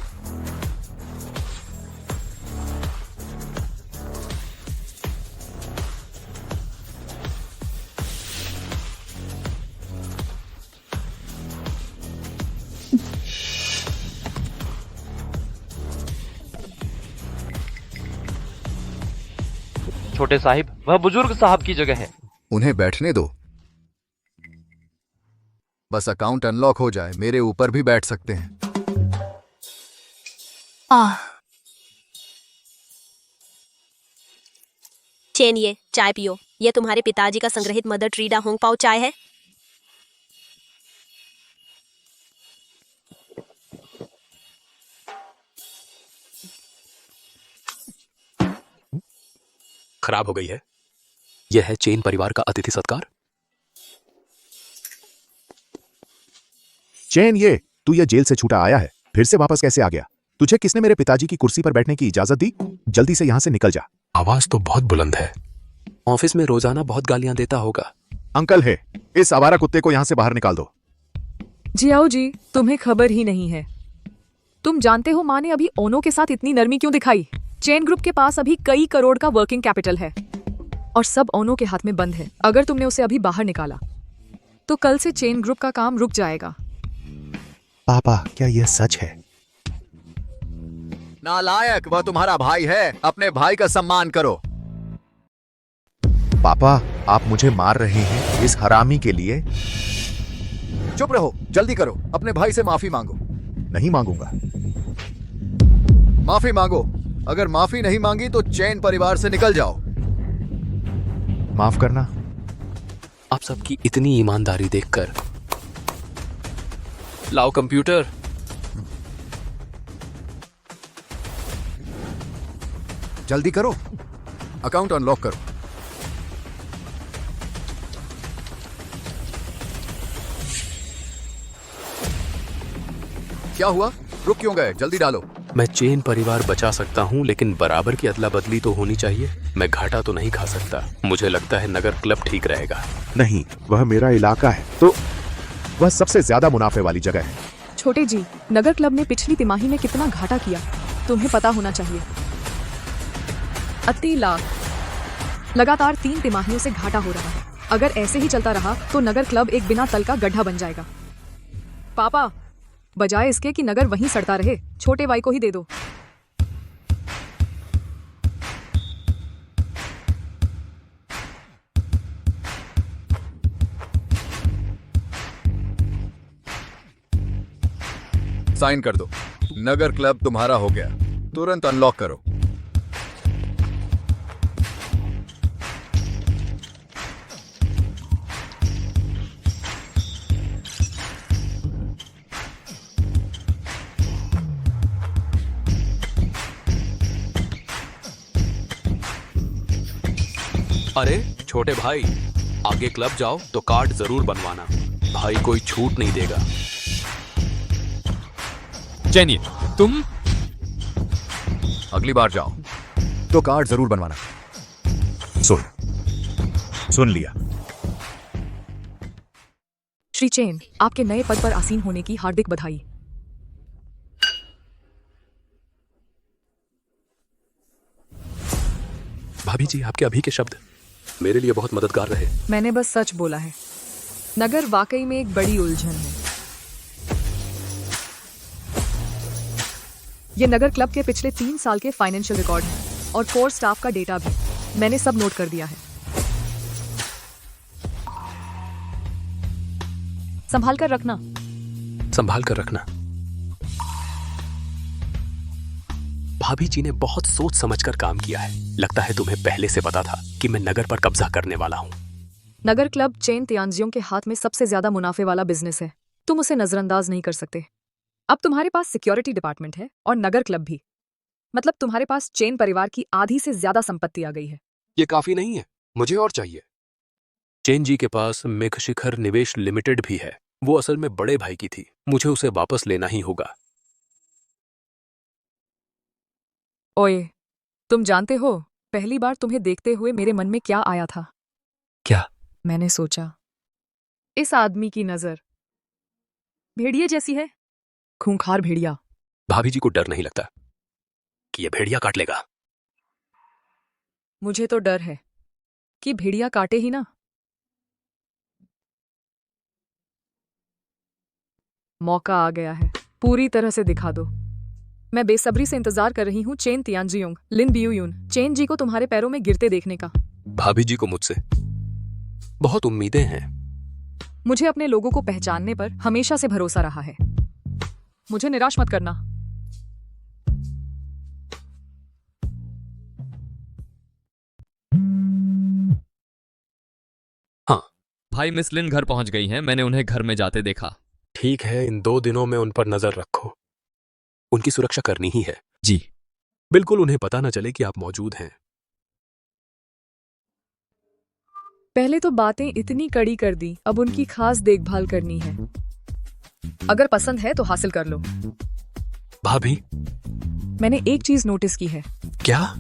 छोटे साहिब, वह बुजुर्ग साहब की जगह है। उन्हें बैठने दो। बस अकाउंट अनलॉक हो जाए, मेरे ऊपर भी बैठ सकते हैं। चेन, ये चाय पियो। ये तुम्हारे पिताजी का संग्रहित मदर ट्रीडा होंग पाओ चाय है। खराब हो गई है। यह है चेन परिवार का अतिथि सत्कार। चेन, ये तू यह जेल से छूटा आया है, फिर से वापस कैसे आ गया? तुझे किसने मेरे पिताजी की कुर्सी पर बैठने की इजाजत दी? जल्दी से यहां से निकल जा। आवाज तो बहुत बुलंद है। ऑफिस में रोजाना बहुत गालियां देता होगा। अंकल है, इस आवारा कुत्ते को यहां से बाहर निकाल दो। जियाओ जी, तुम्हें खबर ही नहीं है। तुम जानते हो माँ ने अभी ओनो के साथ इतनी नरमी क्यों दिखाई? चेन ग्रुप के पास अभी कई करोड़ का वर्किंग कैपिटल है और सब ओनो के हाथ में बंद है। अगर तुमने उसे अभी बाहर निकाला तो कल से चेन ग्रुप का काम रुक जाएगा। पापा, क्या यह सच है? नालायक, वह तुम्हारा भाई है। अपने भाई का सम्मान करो। पापा, आप मुझे मार रहे हैं इस हरामी के लिए? चुप रहो, जल्दी करो। अपने भाई से माफी मांगो। नहीं मांगूंगा। माफी मांगो। अगर माफी नहीं मांगी तो चेन परिवार से निकल जाओ। माफ करना। आप सबकी इतनी ईमानदारी देखकर। लाओ कंप्यूटर। जल्दी करो, अकाउंट अनलॉक करो। क्या हुआ? रुक क्यों गए? जल्दी डालो। मैं चेन परिवार बचा सकता हूँ, लेकिन बराबर की अदला बदली तो होनी चाहिए। मैं घाटा तो नहीं खा सकता। मुझे लगता है नगर क्लब ठीक रहेगा। नहीं, वह मेरा इलाका है, तो वह सबसे ज्यादा मुनाफे वाली जगह है। छोटे जी, नगर क्लब ने पिछली तिमाही में कितना घाटा किया तुम्हें पता होना चाहिए। 80 लाख। लगातार 3 तिमाहियों से घाटा हो रहा है। अगर ऐसे ही चलता रहा तो नगर क्लब एक बिना तल का गड्ढा बन जाएगा। पापा, बजाय इसके कि नगर वहीं सड़ता रहे, छोटे भाई को ही दे दो। साइन कर दो। नगर क्लब तुम्हारा हो गया। तुरंत अनलॉक करो। अरे छोटे भाई, आगे क्लब जाओ तो कार्ड जरूर बनवाना। भाई कोई छूट नहीं देगा। चैनिए, तुम अगली बार जाओ तो कार्ड जरूर बनवाना। सुन लिया। श्री चेन, आपके नए पद पर आसीन होने की हार्दिक बधाई। भाभी जी, आपके अभी के शब्द मेरे लिए बहुत मददगार रहे। मैंने बस सच बोला है। नगर वाकई में एक बड़ी उलझन है। ये नगर क्लब के पिछले 3 साल के फाइनेंशियल रिकॉर्ड हैं और कोर स्टाफ का डेटा भी। मैंने सब नोट कर दिया है। संभाल कर रखना। संभाल कर रखना। भाभी जी ने बहुत सोच समझकर काम किया है। लगता है तुम्हें पहले से पता था कि मैं नगर पर कब्जा करने वाला हूँ। नगर क्लब चेन तियानजियों के हाथ में सबसे ज्यादा मुनाफे वाला बिजनेस है। तुम उसे नजरअंदाज नहीं कर सकते। अब तुम्हारे पास सिक्योरिटी डिपार्टमेंट है और नगर क्लब भी। मतलब तुम्हारे पास चेन परिवार की आधी से ज्यादा संपत्ति आ गई है। ये काफी नहीं है, मुझे और चाहिए। चेन जी के पास मेघशिखर निवेश लिमिटेड भी है। वो असल में बड़े भाई की थी। मुझे उसे वापस लेना ही होगा। ओए, तुम जानते हो पहली बार तुम्हें देखते हुए मेरे मन में क्या आया था? क्या? मैंने सोचा, इस आदमी की नजर भेड़िए जैसी है। खूंखार भेड़िया। भाभी जी को डर नहीं लगता कि ये भेड़िया काट लेगा? मुझे तो डर है कि भेड़िया काटे ही ना। मौका आ गया है, पूरी तरह से दिखा दो। मैं बेसब्री से इंतजार कर रही हूँ चेन तियानजियोंग, लिन बियूयून, चेन जी को तुम्हारे पैरों में गिरते देखने का। भाभी जी को मुझसे बहुत उम्मीदें हैं। मुझे अपने लोगों को पहचानने पर हमेशा से भरोसा रहा है। मुझे निराश मत करना। हाँ, भाई मिस लिन घर पहुंच गई हैं। मैंने उन्हें घर में जाते देखा। ठीक है, इन 2 दिनों में उन पर नजर रखो। उनकी सुरक्षा करनी ही है। जी बिल्कुल, उन्हें पता न चले कि आप मौजूद हैं। पहले तो बातें इतनी कड़ी कर दी, अब उनकी खास देखभाल करनी है। अगर पसंद है तो हासिल कर लो। भाभी, मैंने एक चीज नोटिस की है। क्या?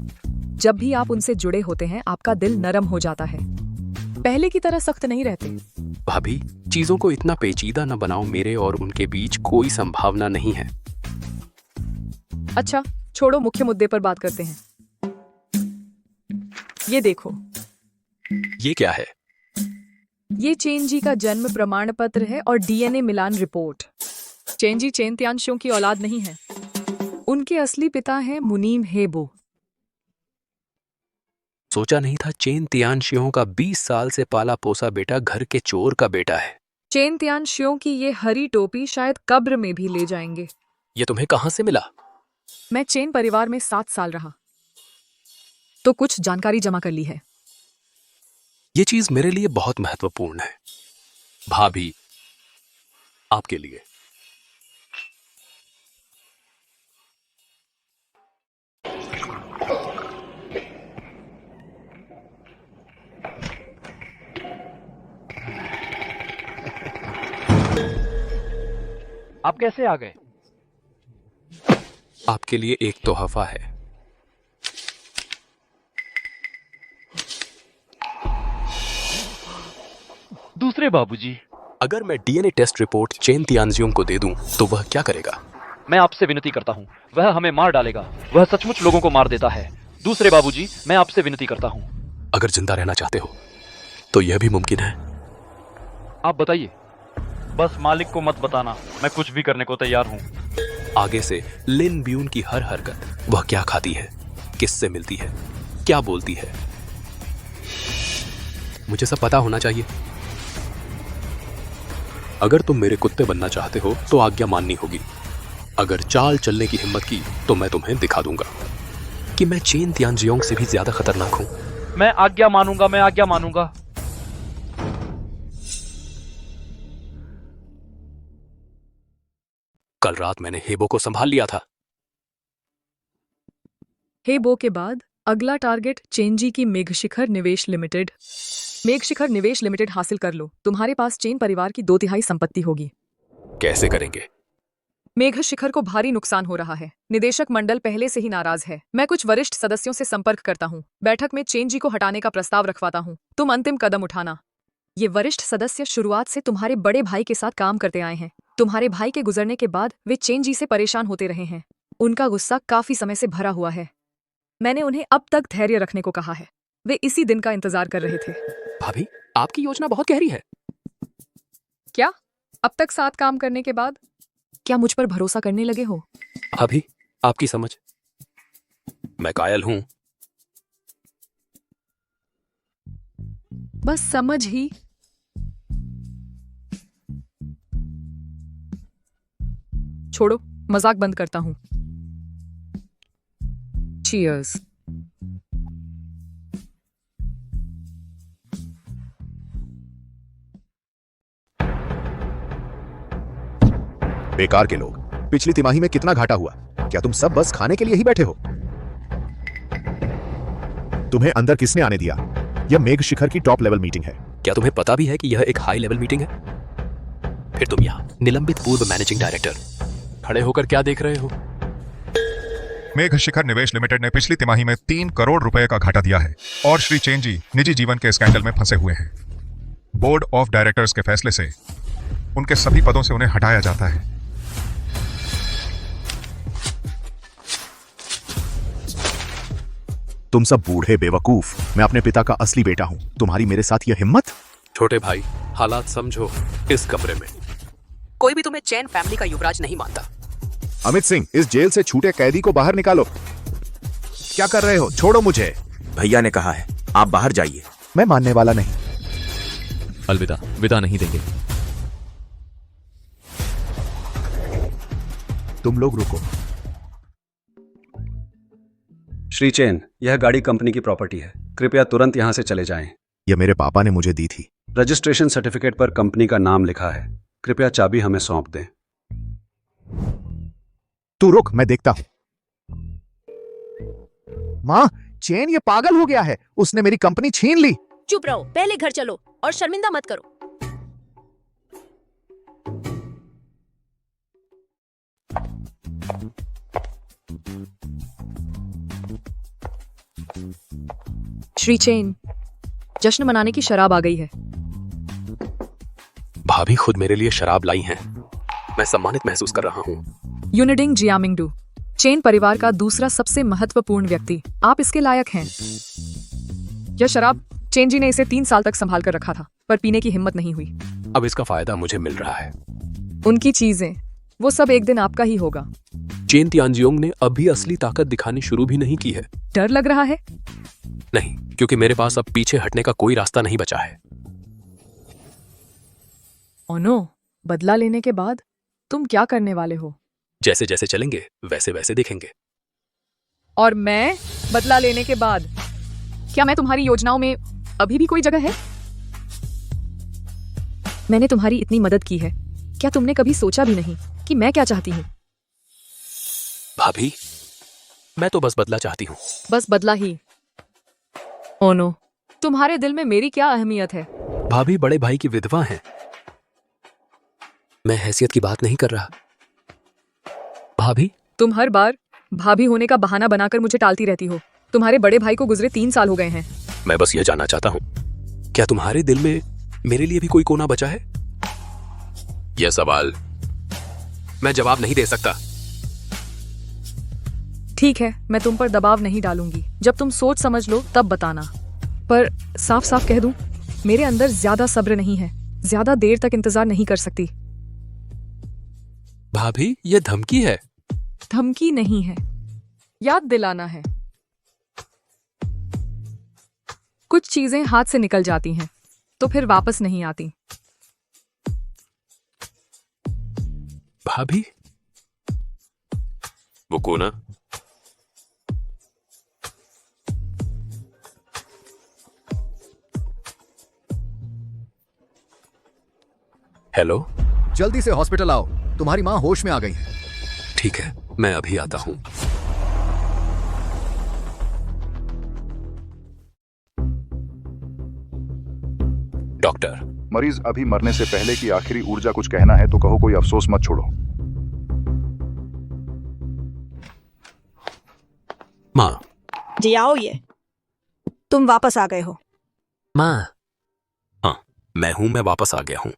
जब भी आप उनसे जुड़े होते हैं आपका दिल नरम हो जाता है। पहले की तरह सख्त नहीं रहते। भाभी, चीजों को इतना पेचीदा न बनाओ। मेरे और उनके बीच कोई संभावना नहीं है। अच्छा, छोड़ो, मुख्य मुद्दे पर बात करते हैं। ये देखो। ये क्या है? ये चेन जी का जन्म प्रमाण पत्र है और डीएनए मिलान रिपोर्ट। चेन जी चेन तियानशियों की औलाद नहीं है। उनके असली पिता हैं मुनीम हेबो। सोचा नहीं था चेन तियानशियों का 20 साल से पाला पोसा बेटा घर के चोर का बेटा है। चेन तियानशियों की ये हरी टोपी शायद कब्र में भी ले जाएंगे। ये तुम्हें कहां से मिला? मैं चेन परिवार में 7 साल रहा तो कुछ जानकारी जमा कर ली है। ये चीज मेरे लिए बहुत महत्वपूर्ण है। भाभी, आपके लिए। आप कैसे आ गए? आपके लिए एक तोहफा है। दूसरे बाबूजी, अगर मैं डीएनए टेस्ट रिपोर्ट चेन तियानजियोंग को दे दूं तो वह क्या करेगा? मैं आपसे विनती करता हूँ, वह हमें मार डालेगा। वह सचमुच लोगों को मार देता है। दूसरे बाबूजी, मैं आपसे विनती करता हूँ। अगर जिंदा रहना चाहते हो तो यह भी मुमकिन है। आप बताइए। बस मालिक को मत बताना, मैं कुछ भी करने को तैयार हूँ। आगे से लिन ब्यून की हर हरकत, वह क्या खाती है, किससे मिलती है, क्या बोलती है, मुझे सब पता होना चाहिए। अगर तुम मेरे कुत्ते बनना चाहते हो तो आज्ञा माननी होगी। अगर चाल चलने की हिम्मत की तो मैं तुम्हें दिखा दूंगा कि मैं चेन तियानजियोंग से भी ज्यादा खतरनाक हूं। मैं आज्ञा मानूंगा, मैं आज्ञा मानूंगा। कल रात मैंने हेबो को संभाल लिया था। हेबो के बाद अगला टारगेट चेनजी की मेघशिखर निवेश लिमिटेड। मेघशिखर निवेश लिमिटेड हासिल कर लो, तुम्हारे पास चेन परिवार की 2/3 संपत्ति होगी। कैसे करेंगे? मेघशिखर को भारी नुकसान हो रहा है। निदेशक मंडल पहले से ही नाराज है। मैं कुछ वरिष्ठ सदस्यों से संपर्क करता हूँ। बैठक में चेनजी को हटाने का प्रस्ताव रखवाता हूँ। तुम अंतिम कदम उठाना। ये वरिष्ठ सदस्य शुरुआत से तुम्हारे बड़े भाई के साथ काम करते आए हैं। तुम्हारे भाई के गुजरने के बाद वे चेनजी से परेशान होते रहे हैं। उनका गुस्सा काफी समय से भरा हुआ है। मैंने उन्हें अब तक धैर्य रखने को कहा है। वे इसी दिन का इंतजार कर रहे थे। भाभी, आपकी योजना बहुत गहरी है। क्या अब तक साथ काम करने के बाद क्या मुझ पर भरोसा करने लगे हो? भाभी, आपकी समझ। मैं कायल हूं। बस समझ ही। छोड़ो, मजाक बंद करता हूं। चीयर्स। बेकार के लोग, पिछली तिमाही में कितना घाटा हुआ? क्या तुम सब बस खाने के लिए ही बैठे हो? तुम्हें अंदर किसने आने दिया? यह मेघशिखर की टॉप लेवल मीटिंग है। क्या तुम्हें पता भी है कि यह एक हाई लेवल मीटिंग है? फिर तुम यहाँ निलंबित पूर्व मैनेजिंग डायरेक्टर खड़े होकर क्या देख रहे हो? मेघशिखर निवेश लिमिटेड ने पिछली तिमाही में 3 करोड़ रुपए का घाटा दिया है और श्री चेन जी निजी जीवन के स्कैंडल में फंसे हुए हैं। बोर्ड ऑफ डायरेक्टर्स के फैसले से उनके सभी पदों से उन्हें हटाया जाता है। तुम सब बूढ़े बेवकूफ। मैं अपने पिता का असली बेटा हूं। तुम्हारी मेरे साथ यह हिम्मत? छोटे भाई, हालात समझो। इस कमरे में कोई भी तुम्हें चैन फैमिली का युवराज नहीं मानता। अमित सिंह, इस जेल से छूटे कैदी को बाहर निकालो। क्या कर रहे हो? छोड़ो मुझे। भैया ने कहा है आप बाहर जाइए। मैं मानने वाला नहीं। अलविदा, विदा नहीं देंगे। तुम लोग रुको। श्री चेन, यह गाड़ी कंपनी की प्रॉपर्टी है। कृपया तुरंत यहां से चले जाएं। यह मेरे पापा ने मुझे दी थी। रजिस्ट्रेशन सर्टिफिकेट पर कंपनी का नाम लिखा है। कृपया चाबी हमें सौंप दें। तू रुक, मैं देखता हूं। मां, चेन ये पागल हो गया है। उसने मेरी कंपनी छीन ली। चुप रहो, पहले घर चलो और शर्मिंदा मत करो। श्री चेन, जश्न मनाने की शराब आ गई है। भाभी खुद मेरे लिए शराब लाई हैं। मैं सम्मानित महसूस कर रहा हूं। यूनिडिंग जियामिंगडू, चेन परिवार का दूसरा सबसे महत्वपूर्ण व्यक्ति। आप इसके लायक हैं। यह शराब चेन जी ने इसे 3 साल तक संभाल कर रखा था, पर पीने की हिम्मत नहीं हुई। अब इसका फायदा मुझे मिल रहा है। उनकी चीजें, वो सब एक दिन आपका ही होगा। चेन तियानजियोंग ने अभी असली ताकत दिखानी शुरू भी नहीं की है। डर लग रहा है? नहीं, क्योंकि मेरे पास अब पीछे हटने का कोई रास्ता नहीं बचा है। ओनो, बदला लेने के बाद तुम क्या करने वाले हो? जैसे जैसे चलेंगे वैसे वैसे देखेंगे। और मैं बदला लेने के बाद, क्या मैं तुम्हारी योजनाओं में अभी भी कोई जगह है? मैंने तुम्हारी इतनी मदद की है, क्या तुमने कभी सोचा भी नहीं कि मैं क्या चाहती हूँ? भाभी, मैं तो बस बदला चाहती हूँ। बस बदला ही? ओनो, तुम्हारे दिल में मेरी क्या अहमियत है? भाभी बड़े भाई की विधवा हैं। मैं हैसियत की बात नहीं कर रहा। भाभी, तुम हर बार भाभी होने का बहाना बनाकर मुझे टालती रहती हो। तुम्हारे बड़े भाई को गुजरे 3 साल हो गए हैं। मैं बस ये जानना चाहता हूँ, क्या तुम्हारे दिल में मेरे लिए भी कोई कोना बचा है? यह सवाल मैं जवाब नहीं दे सकता। ठीक है, मैं तुम पर दबाव नहीं डालूंगी। जब तुम सोच समझ लो तब बताना। पर साफ साफ कह दूं, मेरे अंदर ज्यादा सब्र नहीं है। ज्यादा देर तक इंतजार नहीं कर सकती। भाभी, यह धमकी है। धमकी नहीं है, याद दिलाना है। कुछ चीजें हाथ से निकल जाती हैं तो फिर वापस नहीं आती। भाभी, वो कोना हेलो, जल्दी से हॉस्पिटल आओ, तुम्हारी माँ होश में आ गई है। ठीक है, मैं अभी आता हूं। डॉक्टर, मरीज अभी मरने से पहले की आखिरी ऊर्जा कुछ कहना है तो कहो, कोई अफसोस मत छोड़ो। माँ। जी आओ, ये तुम वापस आ गए हो। माँ। हाँ, मैं वापस आ गया हूँ।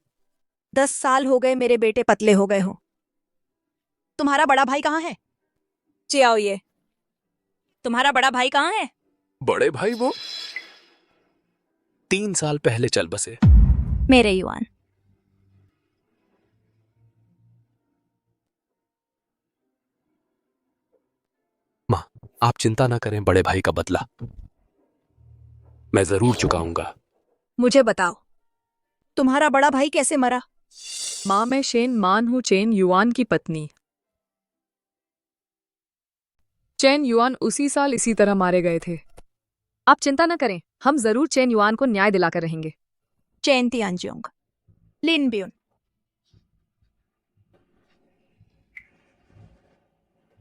10 साल हो गए मेरे बेटे पतले हो गए हो। तुम्हारा बड़ा भाई कहाँ है? जी आओ, ये तुम्हारा बड़ा भाई कहाँ है? बड़े भाई वो 3 साल पहले चल बसे। मेरे युवान। माँ, आप चिंता ना करें, बड़े भाई का बदला मैं जरूर चुकाऊंगा। मुझे बताओ, तुम्हारा बड़ा भाई कैसे मरा? माँ, मैं शेन मान हूँ, चेन युआन की पत्नी। चेन युआन उसी साल इसी तरह मारे गए थे। आप चिंता न करें, हम जरूर चेन युआन को न्याय दिलाकर रहेंगे। चेन तियानजियोंग, लिन ब्यून।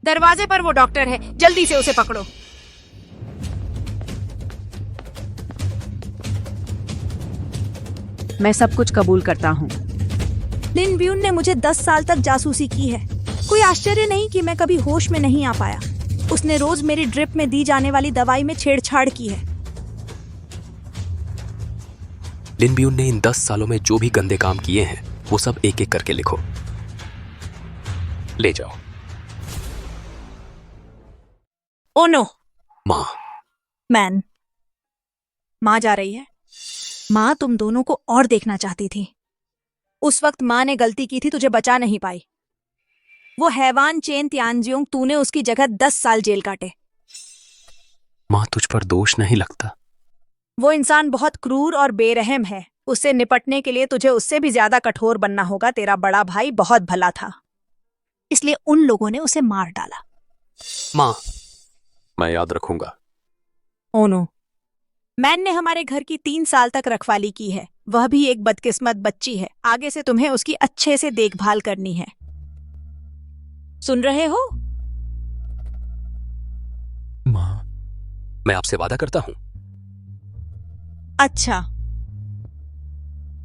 दरवाजे पर वो डॉक्टर है, जल्दी से उसे पकड़ो। मैं सब कुछ कबूल करता हूँ। लिन ब्यून ने मुझे 10 साल तक जासूसी की है। कोई आश्चर्य नहीं कि मैं कभी होश में नहीं आ पाया। उसने रोज मेरी ड्रिप में दी जाने वाली दवाई में छेड़छाड़ की है। लिन ब्यून ने इन 10 सालों में जो भी गंदे काम किए हैं वो सब एक एक करके लिखो। ले जाओ। Oh no. माँ। मैन। माँ जा रही है। माँ तुम दोनों को और देखना चाहती थी। उस वक्त माँ ने गलती की थी, तुझे बचा नहीं पाई। वो हैवान चेन तियानजियोंग, तूने उसकी जगह 10 साल जेल काटे। माँ, तुझ पर दोष नहीं लगता। वो इंसान बहुत क्रूर और बेरहम है। उससे निपटने के लिए तुझे उससे भी ज्यादा कठोर बनना होगा। तेरा बड़ा भाई बहुत भला था, इसलिए उन लोगों ने उसे मार डाला। माँ, मैं याद रखूंगा। ओनो। मैन ने हमारे घर की 3 साल तक रखवाली की है। वह भी एक बदकिस्मत बच्ची है। आगे से तुम्हें उसकी अच्छे से देखभाल करनी है। सुन रहे हो? माँ, मैं आपसे वादा करता हूँ। अच्छा,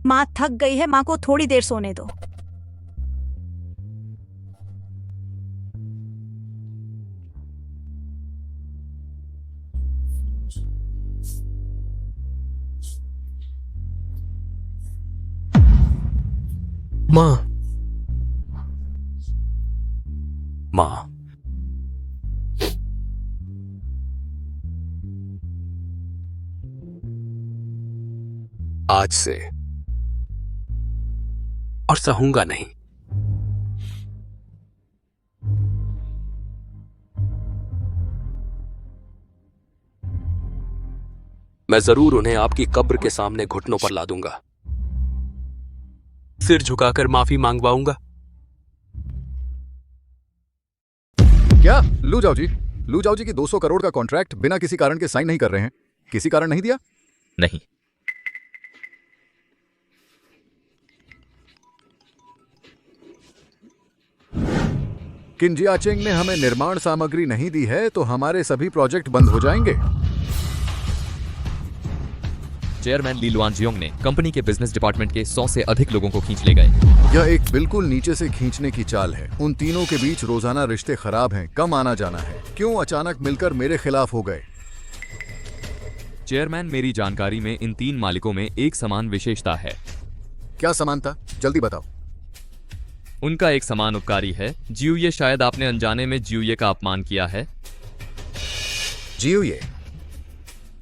माँ थक गई है, माँ को थोड़ी देर सोने दो। माँ। माँ, आज से और सहूंगा नहीं। मैं जरूर उन्हें आपकी कब्र के सामने घुटनों पर ला दूंगा, सिर झुकाकर माफी मांगवाऊंगा। क्या लू जाओ जी की 200 करोड़ का कॉन्ट्रैक्ट बिना किसी कारण के साइन नहीं कर रहे हैं? किसी कारण नहीं दिया? नहीं। किंजियाचेंग ने हमें निर्माण सामग्री नहीं दी है तो हमारे सभी प्रोजेक्ट बंद हो जाएंगे। चेयरमैन ली लुआनजियोंग ने कंपनी के बिजनेस डिपार्टमेंट के 100 से अधिक लोगों को खींच ले गए। यह एक बिल्कुल नीचे से खींचने की चाल है। उन तीनों के बीच रोजाना रिश्ते खराब हैं, कम आना जाना है। क्यों अचानक मिलकर मेरे खिलाफ हो गए? चेयरमैन, मेरी जानकारी में इन 3 मालिकों में एक समान विशेषता है। क्या समानता? जल्दी बताओ। उनका एक समान उपकारी है। जियुये, शायद आपने अनजाने में जियुये का अपमान किया है। जियुये,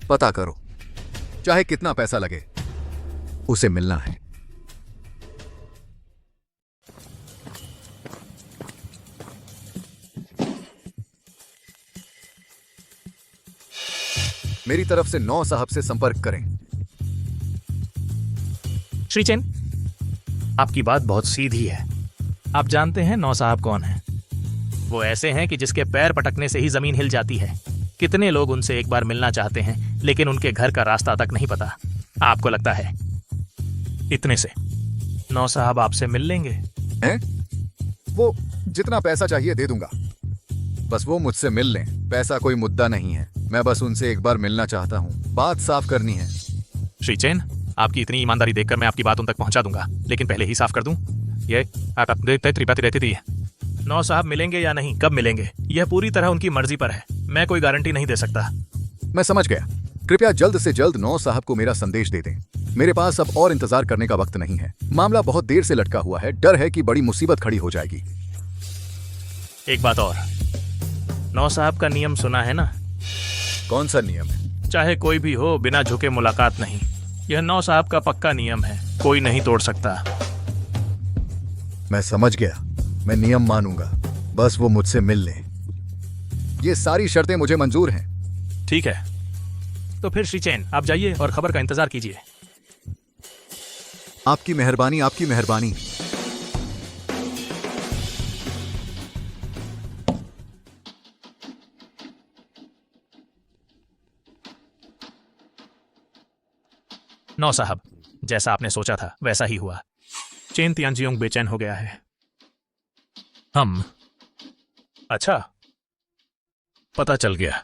पता करो, चाहे कितना पैसा लगे, उसे मिलना है। मेरी तरफ से 9 साहब से संपर्क करें। श्री चेन, आपकी बात बहुत सीधी है। आप जानते हैं 9 साहब कौन हैं? वो ऐसे हैं कि जिसके पैर पटकने से ही जमीन हिल जाती है। कितने लोग उनसे एक बार मिलना चाहते हैं, लेकिन उनके घर का रास्ता तक नहीं पता। आपको लगता है इतने से 9 साहब आपसे मिल लेंगे? हैं? वो जितना पैसा चाहिए दे दूंगा, बस वो मुझसे मिल लें। पैसा कोई मुद्दा नहीं है, मैं बस उनसे एक बार मिलना चाहता हूँ। बात साफ करनी है। श्री चेन, आपकी इतनी ईमानदारी देखकर मैं आपकी बात उन तक पहुंचा दूंगा, लेकिन पहले ही साफ कर दूं, ये आप त्रिपाती रहती थी। 9 साहब मिलेंगे या नहीं, कब मिलेंगे, यह पूरी तरह उनकी मर्जी पर है। मैं कोई गारंटी नहीं दे सकता। मैं समझ गया। कृपया जल्द से जल्द 9 साहब को मेरा संदेश दे दें। मेरे पास अब और इंतजार करने का वक्त नहीं है। मामला बहुत देर से लटका हुआ है। डर है कि बड़ी मुसीबत खड़ी हो जाएगी। एक बात और, 9 साहब का नियम सुना है ना? कौन सा नियम है? चाहे कोई भी हो, बिना झुके मुलाकात नहीं। यह 9 साहब का पक्का नियम है, कोई नहीं तोड़ सकता। मैं समझ गया, मैं नियम मानूंगा, बस वो मुझसे मिल ले। ये सारी शर्तें मुझे मंजूर हैं। ठीक है, तो फिर श्री चेन, आप जाइए और खबर का इंतजार कीजिए। आपकी मेहरबानी, आपकी मेहरबानी। नौ साहब, जैसा आपने सोचा था वैसा ही हुआ। चेन तियानजियोंग बेचैन हो गया है। हम अच्छा, पता चल गया।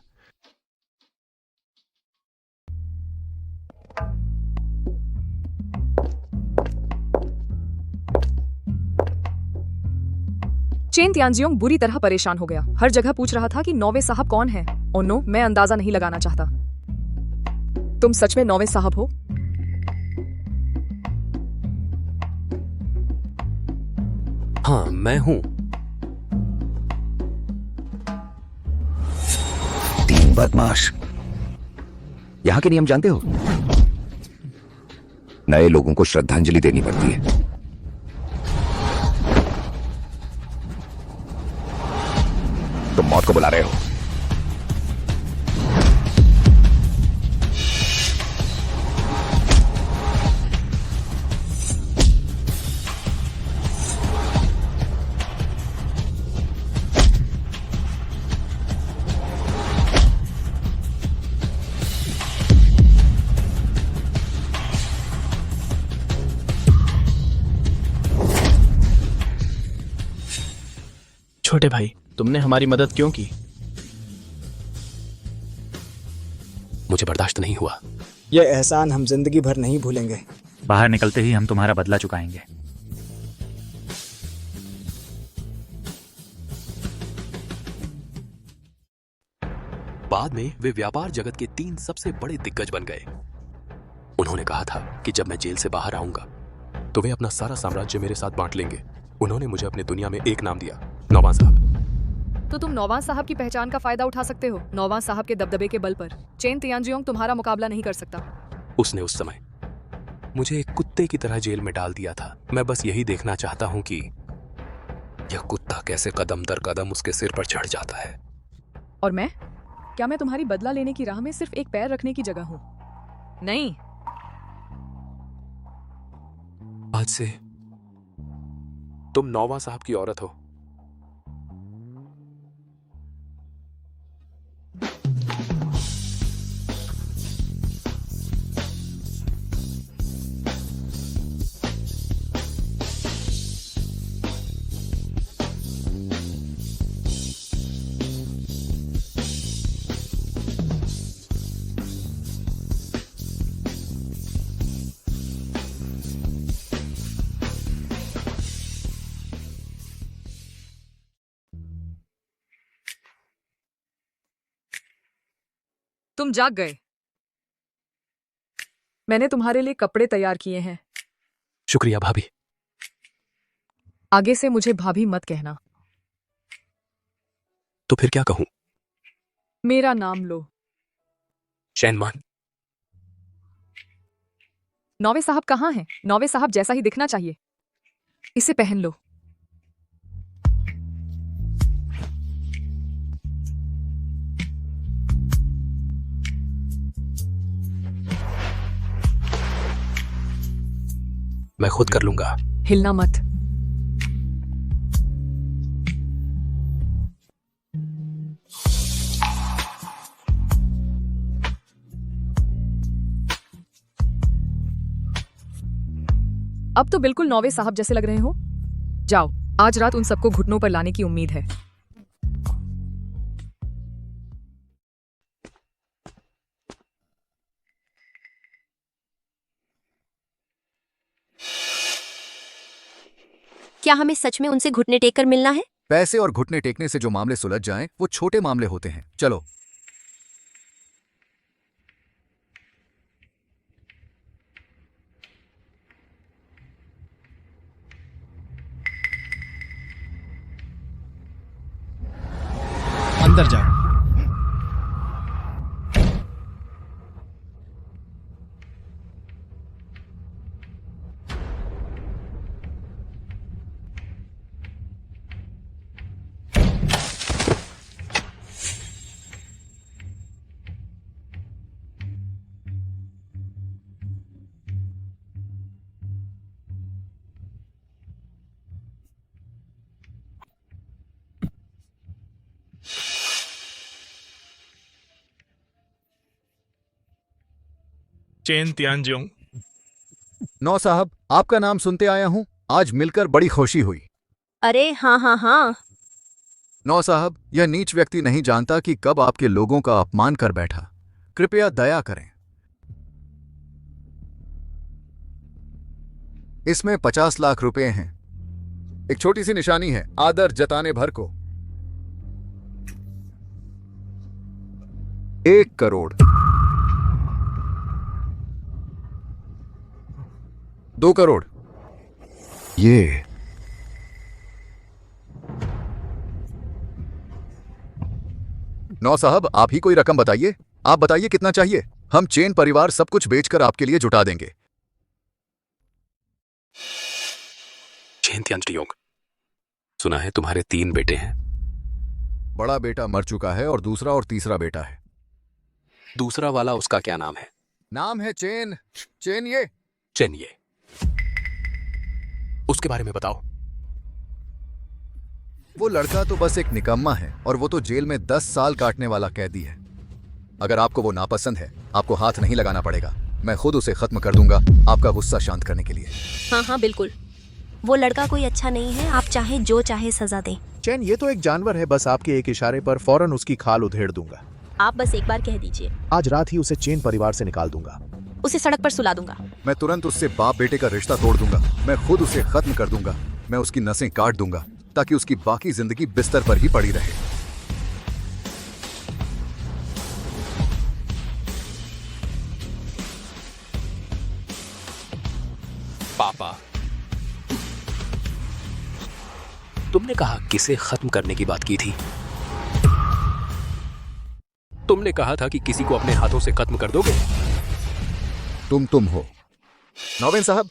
चेन तियानजियोंग बुरी तरह परेशान हो गया। हर जगह पूछ रहा था कि 9वें साहब कौन है। ओ नो, मैं अंदाजा नहीं लगाना चाहता। तुम सच में 9वें साहब हो? हाँ, मैं हूं। 3 बदमाश। यहां के नियम जानते हो? नए लोगों को श्रद्धांजलि देनी पड़ती है। तुम मौत को बुला रहे हो। छोटे भाई, तुमने हमारी मदद क्यों की? मुझे बर्दाश्त नहीं हुआ। यह एहसान हम जिंदगी भर नहीं भूलेंगे। बाहर निकलते ही हम तुम्हारा बदला चुकाएंगे। बाद में वे व्यापार जगत के 3 सबसे बड़े दिग्गज बन गए। उन्होंने कहा था कि जब मैं जेल से बाहर आऊंगा तो वे अपना सारा साम्राज्य मेरे साथ बांट लेंगे। उन्होंने मुझे अपने दुनिया में एक नाम दिया, 9वां साहब। तो तुम 9वां साहब की पहचान का फायदा उठा सकते हो। 9वां साहब के दबदबे के बल पर चेन तियानजियोंग तुम्हारा मुकाबला नहीं कर सकता। उसने उस समय मुझे एक कुत्ते की तरह जेल में डाल दिया था। मैं बस यही देखना चाहता हूं कि यह कुत्ता कैसे कदम दर कदम उसके सिर पर चढ़ जाता है। और मैं? क्या मैं तुम्हारी बदला लेने की राह में सिर्फ एक पैर रखने की जगह हूं? नहीं। आज से तुम 9वां साहब की औरत हो। तुम जाग गए। मैंने तुम्हारे लिए कपड़े तैयार किए हैं। शुक्रिया भाभी। आगे से मुझे भाभी मत कहना। तो फिर क्या कहूं? मेरा नाम लो। चैनमान। नौवे साहब कहाँ हैं? नौवे साहब जैसा ही दिखना चाहिए। इसे पहन लो। मैं खुद कर लूंगा। हिलना मत। अब तो बिल्कुल नौवे साहब जैसे लग रहे हो। जाओ, आज रात उन सबको घुटनों पर लाने की उम्मीद है। क्या हमें सच में उनसे घुटने टेक कर मिलना है? पैसे और घुटने टेकने से जो मामले सुलझ जाएं, वो छोटे मामले होते हैं। चलो। अंदर जाओ। चेन तियानजियोंग। नौ साहब, आपका नाम सुनते आया हूं। आज मिलकर बड़ी खुशी हुई। अरे हाँ। नौ साहब, यह नीच व्यक्ति नहीं जानता कि कब आपके लोगों का अपमान कर बैठा। कृपया दया करें। इसमें 50 लाख रुपए हैं। एक छोटी सी निशानी है, आदर जताने भर को। 1 करोड़। 2 करोड़। ये नौ साहब, आप ही कोई रकम बताइए। आप बताइए कितना चाहिए। हम चेन परिवार सब कुछ बेचकर आपके लिए जुटा देंगे। चेन तियानजियोंग, सुना है तुम्हारे 3 बेटे हैं। बड़ा बेटा मर चुका है और दूसरा और तीसरा बेटा है। दूसरा वाला, उसका क्या नाम है? नाम है चेन। चेन चेनिए। उसके बारे में बताओ। वो लड़का तो बस एक निकम्मा है और वो तो जेल में 10 साल काटने वाला कैदी है। अगर आपको वो नापसंद है, आपको हाथ नहीं लगाना पड़ेगा। मैं खुद उसे खत्म कर दूंगा, आपका गुस्सा शांत करने के लिए। हाँ बिल्कुल। वो लड़का कोई अच्छा नहीं है। आप चाहे जो चाहे सजा दें। चैन, ये तो एक जानवर है। बस आपके एक इशारे पर फौरन उसकी खाल उधेड़ दूंगा। आप बस एक बार कह दीजिए। आज रात ही उसे चेन परिवार से निकाल दूंगा। उसे सड़क पर सुला दूंगा। मैं तुरंत उससे बाप बेटे का रिश्ता तोड़ दूंगा। मैं खुद उसे खत्म कर दूंगा। मैं उसकी नसें काट दूंगा ताकि उसकी बाकी जिंदगी बिस्तर पर ही पड़ी रहे। पापा, तुमने कहा किसे खत्म करने की बात की थी? तुमने कहा था कि किसी को अपने हाथों से खत्म कर दोगे। तुम हो। नौवेन साहब,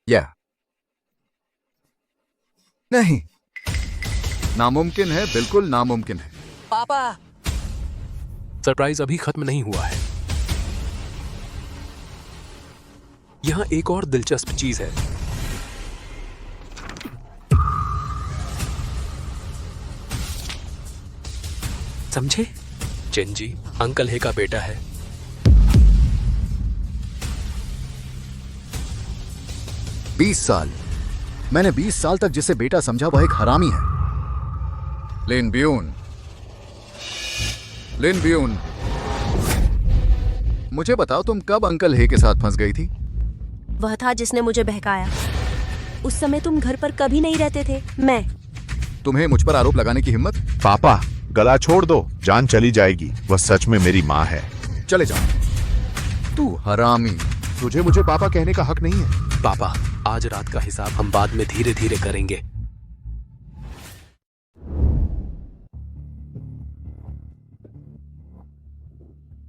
या नहीं, नामुमकिन है, बिल्कुल नामुमकिन है। पापा, सरप्राइज अभी खत्म नहीं हुआ है। यहां एक और दिलचस्प चीज है। समझे? चेनजी अंकल हे का बेटा है। बीस साल मैंने 20 साल तक जिसे बेटा समझा वह एक हरामी है। लिन ब्यून, मुझे बताओ, तुम कब अंकल हे के साथ फंस गई थी? वह था जिसने मुझे बहकाया। उस समय तुम घर पर कभी नहीं रहते थे। मैं तुम्हें मुझ पर आरोप लगाने की हिम्मत? पापा, गला छोड़ दो, जान चली जाएगी। वह सच में मेरी माँ है। चले जाओ। तू हरामी। तुझे मुझे पापा कहने का हक नहीं है। पापा, आज रात का हिसाब हम बाद में धीरे धीरे करेंगे।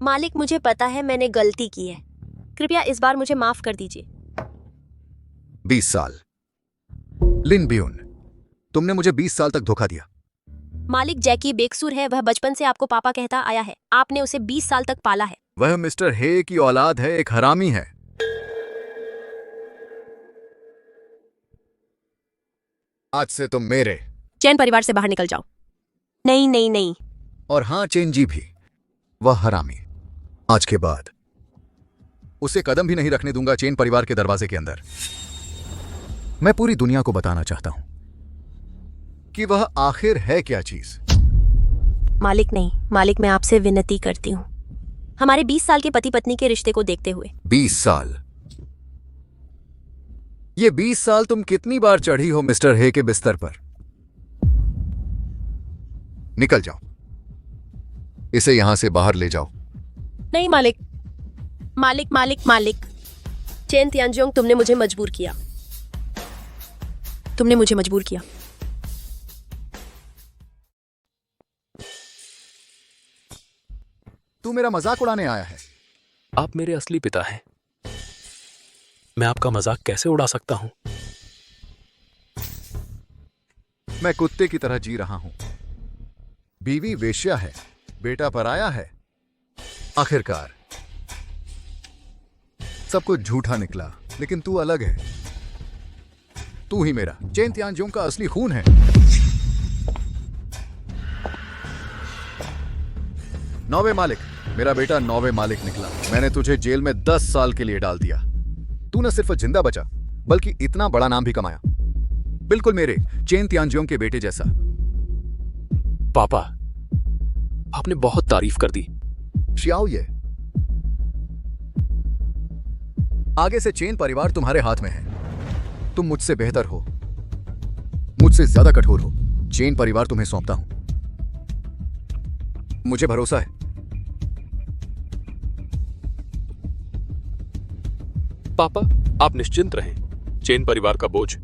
मालिक, मुझे पता है मैंने गलती की है। कृपया इस बार मुझे माफ कर दीजिए। 20 साल। लिन ब्यून, तुमने मुझे 20 साल तक धोखा दिया। मालिक, जैकी बेकसूर है। वह बचपन से आपको पापा कहता आया है। आपने उसे 20 साल तक पाला है। वह मिस्टर हे की औलाद है, एक हरामी है। आज से तुम मेरे। चैन परिवार से बाहर निकल जाओ। नहीं नहीं नहीं। और हाँ, चेन जी भी। वह हरामी। आज के बाद उसे कदम भी नहीं रखने दूंगा चेन परिवार के दरवाजे के अंदर। मैं पूरी दुनिया को बताना चाहता हूं कि वह आखिर है क्या चीज। मालिक नहीं, मालिक मैं आपसे विनती करती हूँ। हमारे 20 साल के पति पत्नी के रिश्ते को देखते हुए। 20 साल? ये 20 साल तुम कितनी बार चढ़ी हो मिस्टर हे के बिस्तर पर? निकल जाओ। इसे यहां से बाहर ले जाओ। नहीं मालिक। मालिक मालिक मालिक। चेन तियानजियोंग, तुमने मुझे मजबूर किया। तुमने मुझे मजबूर किया। तू मेरा मजाक उड़ाने आया है। आप मेरे असली पिता हैं। मैं आपका मजाक कैसे उड़ा सकता हूं? मैं कुत्ते की तरह जी रहा हूं। बीवी वेश्या है, बेटा पराया है। आखिरकार सब कुछ झूठा निकला, लेकिन तू अलग है। तू ही मेरा चेन तियानजियोंग का असली खून है। नौवे मालिक, मेरा बेटा नौवे मालिक निकला। मैंने तुझे जेल में 10 साल के लिए डाल दिया। तू न सिर्फ जिंदा बचा, बल्कि इतना बड़ा नाम भी कमाया, बिल्कुल मेरे चेन तियानजियोंग के बेटे जैसा। पापा, आपने बहुत तारीफ कर दी। शियाओ ये, आगे से चेन परिवार तुम्हारे हाथ में है। तुम मुझसे बेहतर हो, मुझसे ज्यादा कठोर हो। चेन परिवार तुम्हें सौंपता हूं। मुझे भरोसा है। पापा, आप निश्चिंत रहें। चेन परिवार का बोझ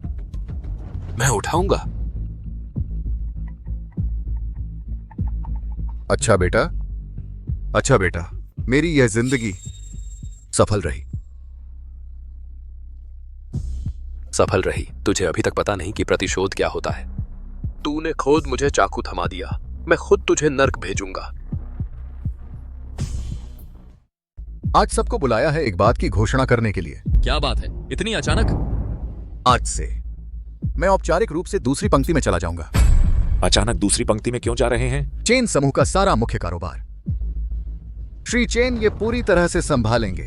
मैं उठाऊंगा। अच्छा बेटा, अच्छा बेटा, मेरी यह जिंदगी सफल रही। सफल रही। तुझे अभी तक पता नहीं कि प्रतिशोध क्या होता है। तूने खुद मुझे चाकू थमा दिया। मैं खुद तुझे नर्क भेजूंगा। आज सबको बुलाया है एक बात की घोषणा करने के लिए। क्या बात है, इतनी अचानक? आज से मैं औपचारिक रूप से दूसरी पंक्ति में चला जाऊंगा। अचानक दूसरी पंक्ति में क्यों जा रहे हैं? चेन समूह का सारा मुख्य कारोबार श्री चेन ये पूरी तरह से संभालेंगे।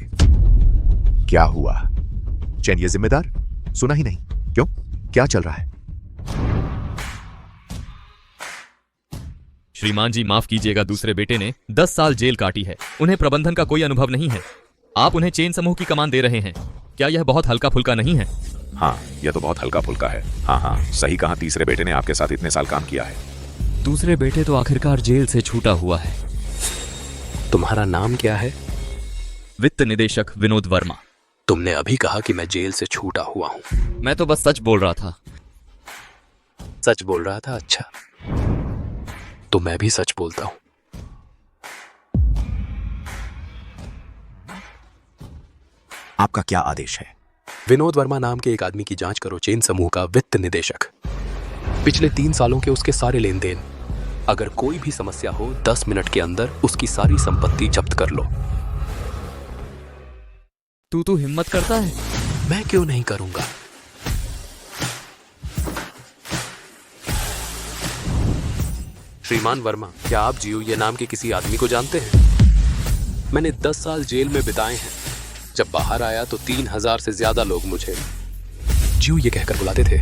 क्या हुआ? चेन ये जिम्मेदार? सुना ही नहीं। क्यों? क्या चल रहा है? श्रीमान जी, माफ कीजिएगा, दूसरे बेटे ने 10 साल जेल काटी है। उन्हें प्रबंधन का कोई अनुभव नहीं है। आप उन्हें चेन समूह की कमान दे रहे हैं। क्या यह बहुत हल्का फुल्का नहीं है? हाँ, यह तो बहुत हल्का फुल्का है। हाँ, सही कहा। तीसरे बेटे ने आपके साथ इतने साल काम किया है। दूसरे बेटे तो आखिरकार जेल से छूटा हुआ है। तुम्हारा नाम क्या है? वित्त निदेशक विनोद वर्मा। तुमने अभी कहा कि मैं जेल से छूटा हुआ हूं। मैं तो बस सच बोल रहा था। सच बोल रहा था? अच्छा, तो मैं भी सच बोलता हूं। आपका क्या आदेश है? विनोद वर्मा नाम के एक आदमी की जांच करो, चेन समूह का वित्त निदेशक। पिछले 3 सालों के उसके सारे लेन देन। अगर कोई भी समस्या हो, 10 मिनट के अंदर उसकी सारी संपत्ति जब्त कर लो। तू हिम्मत करता है? मैं क्यों नहीं करूंगा? श्रीमान वर्मा, क्या आप जियो ये नाम के किसी आदमी को जानते हैं? मैंने 10 साल जेल में बिताए हैं। जब बाहर आया तो 3000 से ज्यादा लोग मुझे जियो ये कहकर बुलाते थे।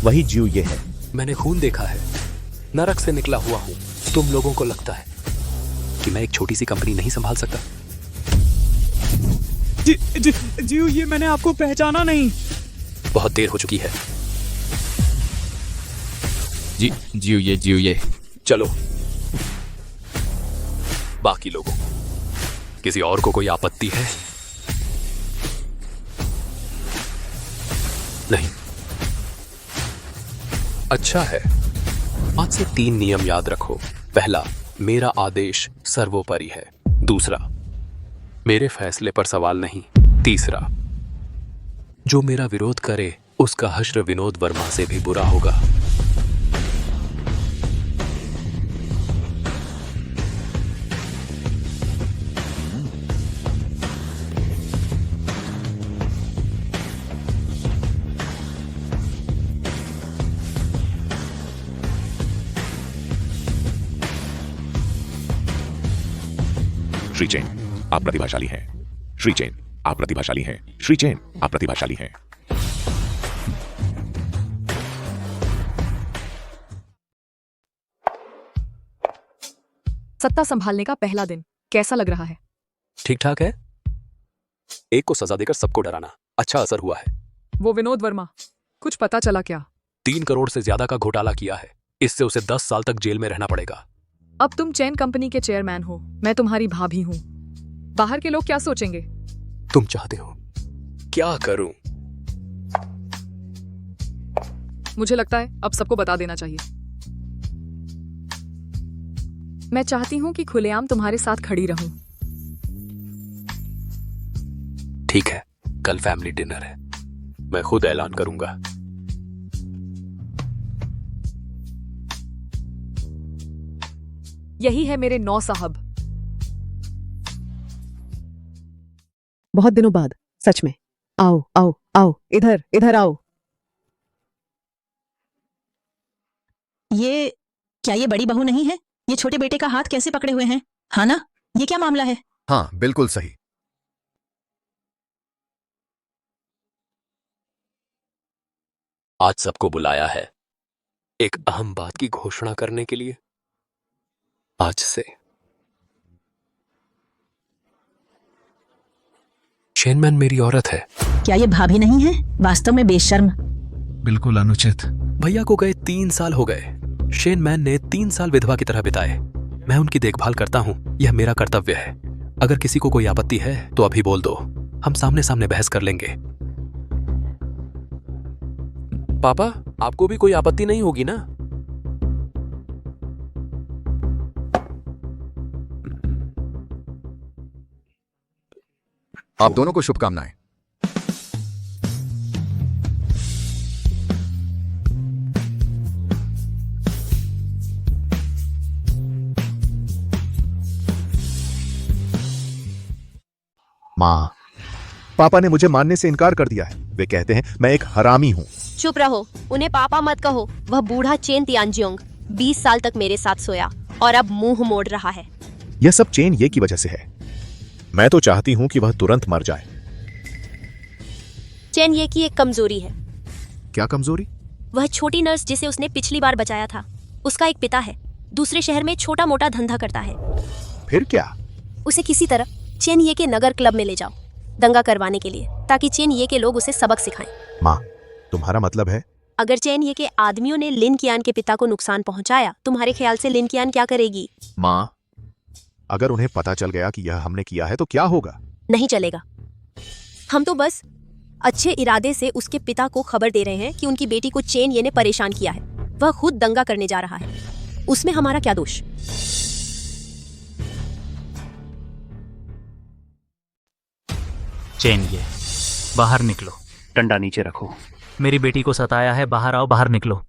वही जियो ये है। मैंने खून देखा है, नरक से निकला हुआ हूं। तुम लोगों को लगता है कि मैं एक छोटी सी कंपनी नहीं संभाल सकता? जियो ये मैंने आपको पहचाना नहीं। बहुत देर हो चुकी है। जियो ये चलो। बाकी लोगों, किसी और को कोई आपत्ति है? नहीं। अच्छा है। आज से 3 नियम याद रखो। पहला, मेरा आदेश सर्वोपरि है। दूसरा, मेरे फैसले पर सवाल नहीं। तीसरा, जो मेरा विरोध करे उसका हश्र विनोद वर्मा से भी बुरा होगा। श्री चेन, आप प्रतिभाशाली हैं। श्री चेन, आप प्रतिभाशाली हैं। श्री चेन, आप प्रतिभाशाली हैं। सत्ता संभालने का पहला दिन कैसा लग रहा है? ठीक ठाक है। एक को सजा देकर सबको डराना अच्छा असर हुआ है। वो विनोद वर्मा, कुछ पता चला क्या? 3 करोड़ से ज्यादा का घोटाला किया है। इससे उसे 10 साल तक जेल में रहना पड़ेगा। अब तुम चैन कंपनी के चेयरमैन हो, मैं तुम्हारी भाभी हूँ। बाहर के लोग क्या सोचेंगे? तुम चाहते हो क्या करूं? मुझे लगता है अब सबको बता देना चाहिए। मैं चाहती हूँ कि खुलेआम तुम्हारे साथ खड़ी रहूं। ठीक है, कल फैमिली डिनर है, मैं खुद ऐलान करूंगा। यही है मेरे 9 साहब। बहुत दिनों बाद, सच में। आओ आओ आओ, इधर इधर आओ। ये क्या ये बड़ी बहू नहीं है? ये छोटे बेटे का हाथ कैसे पकड़े हुए हैं? हाँ ना, ये क्या मामला है? हाँ, बिल्कुल सही। आज सबको बुलाया है एक अहम बात की घोषणा करने के लिए। आज से चेयरमैन मेरी औरत है। क्या ये भाभी नहीं है? वास्तव में बेशर्म। बिल्कुल अनुचित। भैया को गए 3 साल हो गए। शेन मैन ने 3 साल विधवा की तरह बिताए। मैं उनकी देखभाल करता हूं, यह मेरा कर्तव्य है। अगर किसी को कोई आपत्ति है तो अभी बोल दो, हम सामने सामने बहस कर लेंगे। पापा, आपको भी कोई आपत्ति नहीं होगी ना? आप दोनों को शुभकामनाएं। माँ, पापा ने मुझे मानने से इनकार कर दिया है। वे कहते हैं मैं एक हरामी हूँ। चुप रहो, उन्हें पापा मत कहो। वह बूढ़ा चेन तियानजियोंग 20 साल तक मेरे साथ सोया और अब मुंह मोड़ रहा है। यह सब चेन ये की वजह से है। मैं तो चाहती हूँ कि वह तुरंत मर जाए। चेन ये की एक कमजोरी है। क्या कमजोरी? वह छोटी नर्स जिसे उसने पिछली बार बचाया था, उसका एक पिता है, दूसरे शहर में छोटा मोटा धंधा करता है। फिर क्या? उसे किसी तरह चेन ये के नगर क्लब में ले जाओ, दंगा करवाने के लिए, ताकि चेन ये के लोग उसे सबक सिखाएं। माँ, तुम्हारा मतलब है? अगर चेन ये के आदमियों ने लिन कियान के पिता को नुकसान पहुंचाया, तुम्हारे ख्याल से लिन कियान क्या करेगी? माँ, अगर उन्हें पता चल गया कि यह हमने किया है तो क्या होगा? नहीं चलेगा। हम तो बस अच्छे इरादे से उसके पिता को खबर दे रहे हैं कि उनकी बेटी को चेन ये ने परेशान किया है। वह खुद दंगा करने जा रहा है, उसमें हमारा क्या दोष? चेन ये, बाहर निकलो। डंडा नीचे रखो। मेरी बेटी को सताया है, बाहर आओ, बाहर निकलो।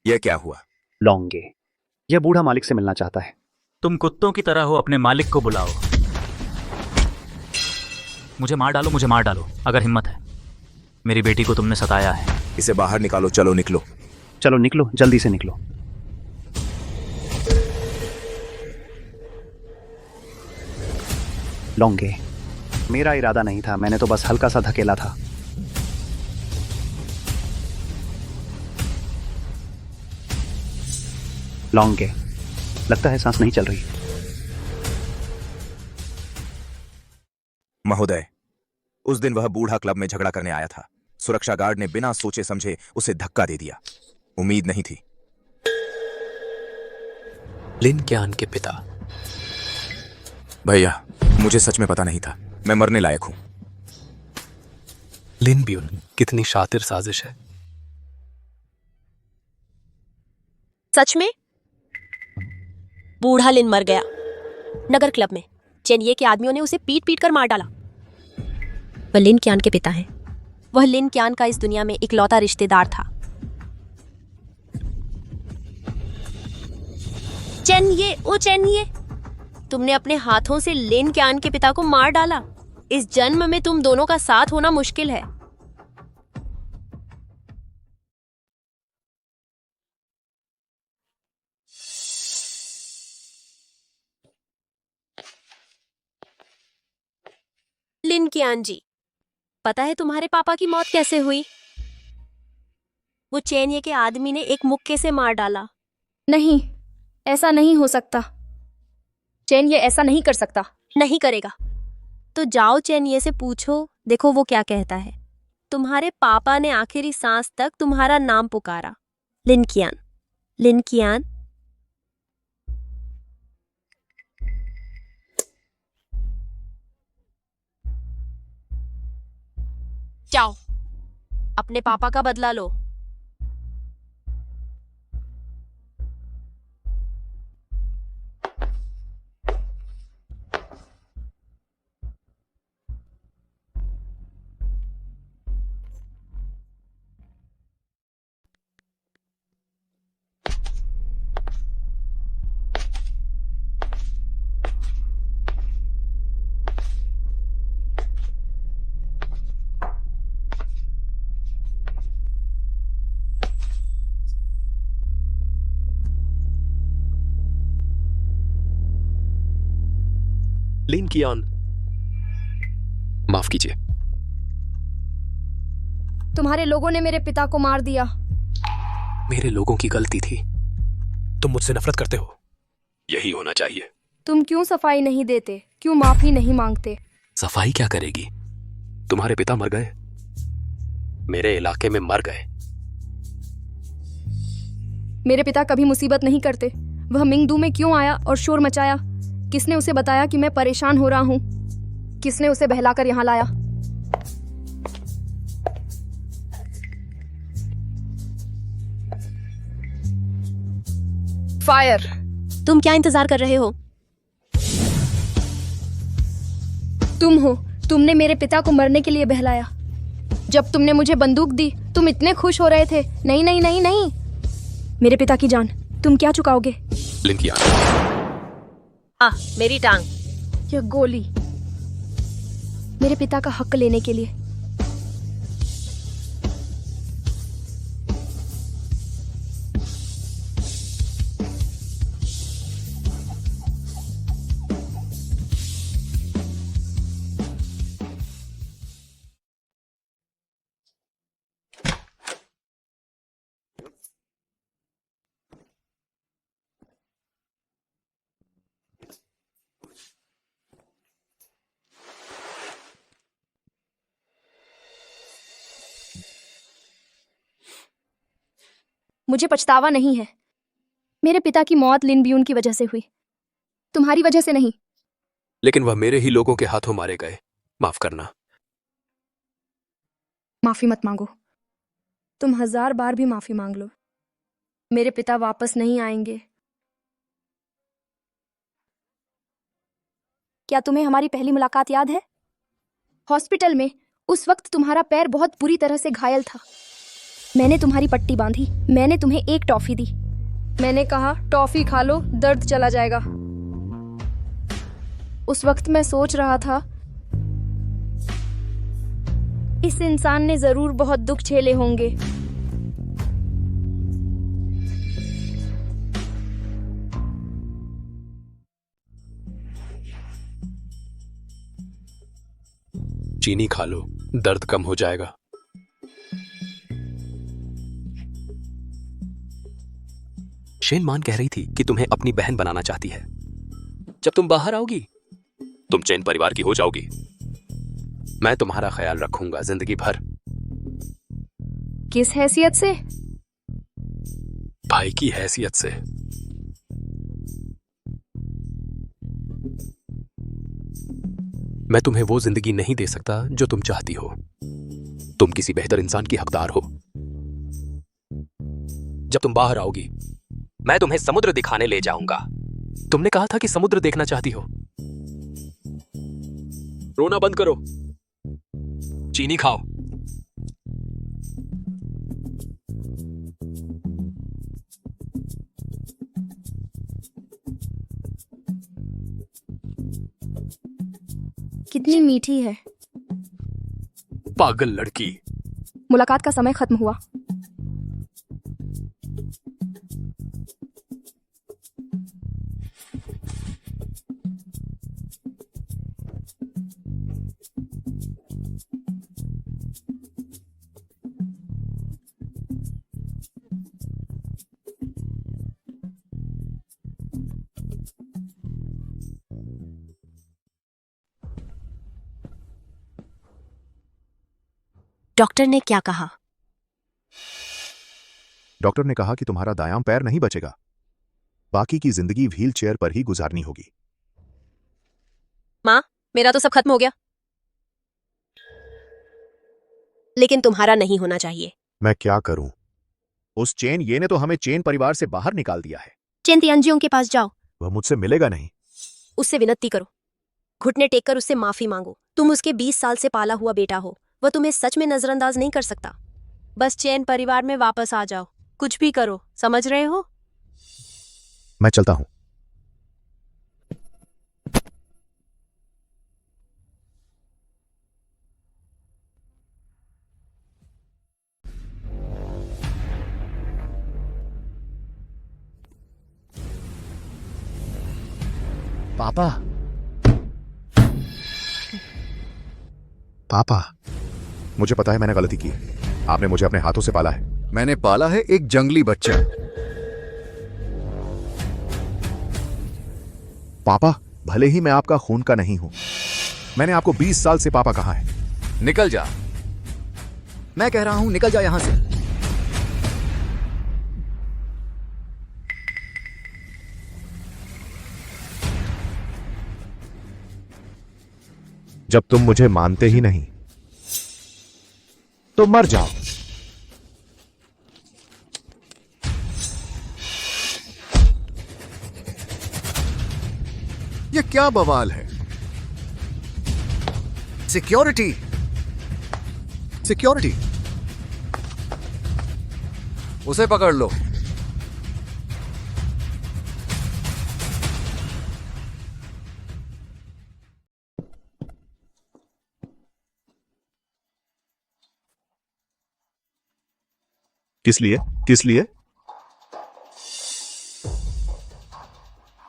यह क्या हुआ? लौंगे, यह बूढ़ा मालिक से मिलना चाहता है। तुम कुत्तों की तरह हो, अपने मालिक को बुलाओ। मुझे मार डालो, मुझे मार डालो अगर हिम्मत है। मेरी बेटी को तुमने सताया है। इसे बाहर निकालो। चलो निकलो, चलो निकलो, जल्दी से निकलो। लौंगे, मेरा इरादा नहीं था, मैंने तो बस हल्का सा धकेला था। लौंगे, लगता है सांस नहीं चल रही। महोदय, उस दिन वह बूढ़ा क्लब में झगड़ा करने आया था। सुरक्षा गार्ड ने बिना सोचे समझे उसे धक्का दे दिया। उम्मीद नहीं थी। लिन क्यान के पिता। भैया, मुझे सच में पता नहीं था। मैं मरने लायक हूं। लिन ब्यून, कितनी शातिर साजिश है। सच में? बूढ़ा लिन मर गया नगर क्लब में। चेनिये के आदमियों ने उसे पीट पीट कर मार डाला। वह लिन क्यान के पिता हैं। वह लिन क्यान का इस दुनिया में इकलौता रिश्तेदार था। चेनिये, ओ चेनिये, तुमने अपने हाथों से लिन क्यान के पिता को मार डाला। इस जन्म में तुम दोनों का साथ होना मुश्किल है। लिन क्यान जी, पता है तुम्हारे पापा की मौत कैसे हुई? वो चेनिये के आदमी ने एक मुक्के से मार डाला। नहीं, ऐसा नहीं हो सकता। चेनिये ऐसा नहीं कर सकता। नहीं करेगा तो जाओ चेनिये से पूछो, देखो वो क्या कहता है। तुम्हारे पापा ने आखिरी सांस तक तुम्हारा नाम पुकारा, लिन क्यान, लिन क्यान। जाओ, अपने पापा का बदला लो। लिन क्यान, माफ कीजिए। तुम्हारे लोगों ने मेरे पिता को मार दिया। मेरे लोगों की गलती थी। तुम मुझसे नफरत करते हो। यही होना चाहिए। तुम क्यों सफाई नहीं देते? क्यों माफी नहीं मांगते? सफाई क्या करेगी? तुम्हारे पिता मर गए, मेरे इलाके में मर गए। मेरे पिता कभी मुसीबत नहीं करते। वह मिंगदू में क्यों आया और शोर मचाया? किसने उसे बताया कि मैं परेशान हो रहा हूं? किसने उसे बहलाकर यहां लाया? फायर! तुम क्या इंतजार कर रहे हो? तुम हो। तुमने मेरे पिता को मरने के लिए बहलाया। जब तुमने मुझे बंदूक दी, तुम इतने खुश हो रहे थे। नहीं नहीं नहीं नहीं, मेरे पिता की जान तुम क्या चुकाओगे? लिन क्यान, मेरी टांग। यह गोली मेरे पिता का हक लेने के लिए। मुझे पछतावा नहीं है। मेरे पिता की मौत लिन ब्यून की वजह से हुई, तुम्हारी वजह से नहीं। लेकिन वह मेरे ही लोगों के हाथों मारे गए। माफ करना। माफी मत मांगो। तुम 1000 बार भी माफी मांग लो, मेरे पिता वापस नहीं आएंगे। क्या तुम्हें हमारी पहली मुलाकात याद है? हॉस्पिटल में। उस वक्त तुम्हारा पैर बहुत बुरी तरह से घायल था। मैंने तुम्हारी पट्टी बांधी। मैंने तुम्हें एक टॉफी दी। मैंने कहा टॉफी खा लो, दर्द चला जाएगा। उस वक्त मैं सोच रहा था, इस इंसान ने जरूर बहुत दुख झेले होंगे। चीनी खा लो, दर्द कम हो जाएगा। शेन मान कह रही थी कि तुम्हें अपनी बहन बनाना चाहती है। जब तुम बाहर आओगी, तुम चेन परिवार की हो जाओगी। मैं तुम्हारा ख्याल रखूंगा जिंदगी भर। किस हैसियत से? भाई की हैसियत से। मैं तुम्हें वो जिंदगी नहीं दे सकता जो तुम चाहती हो। तुम किसी बेहतर इंसान की हकदार हो। जब तुम बाहर आओगी मैं तुम्हें समुद्र दिखाने ले जाऊंगा। तुमने कहा था कि समुद्र देखना चाहती हो। रोना बंद करो, चीनी खाओ। कितनी मीठी है। पागल लड़की। मुलाकात का समय खत्म हुआ। डॉक्टर ने क्या कहा? डॉक्टर ने कहा कि तुम्हारा दायां पैर नहीं बचेगा, बाकी की जिंदगी व्हील चेयर पर ही गुजारनी होगी। माँ, मेरा तो सब खत्म हो गया, लेकिन तुम्हारा नहीं होना चाहिए। मैं क्या करूं? उस चेन ये ने तो हमें चेन परिवार से बाहर निकाल दिया है। चेन तियांजियों के पास जाओ, वह मुझसे मिलेगा नहीं। उससे विनती करो, घुटने टेक कर उससे माफी मांगो। तुम उसके 20 साल से पाला हुआ बेटा हो, वह तुम्हें सच में नजरअंदाज नहीं कर सकता। बस चैन परिवार में वापस आ जाओ, कुछ भी करो, समझ रहे हो? मैं चलता हूं। पापा, पापा, मुझे पता है मैंने गलती की। आपने मुझे अपने हाथों से पाला है। मैंने पाला है एक जंगली बच्चा। पापा, भले ही मैं आपका खून का नहीं हूं, मैंने आपको 20 साल से पापा कहा है। निकल जा, मैं कह रहा हूं निकल जा यहां से। जब तुम मुझे मानते ही नहीं तो मर जाओ। ये क्या बवाल है? सिक्योरिटी, सिक्योरिटी, उसे पकड़ लो। किस लिए? किस लिए?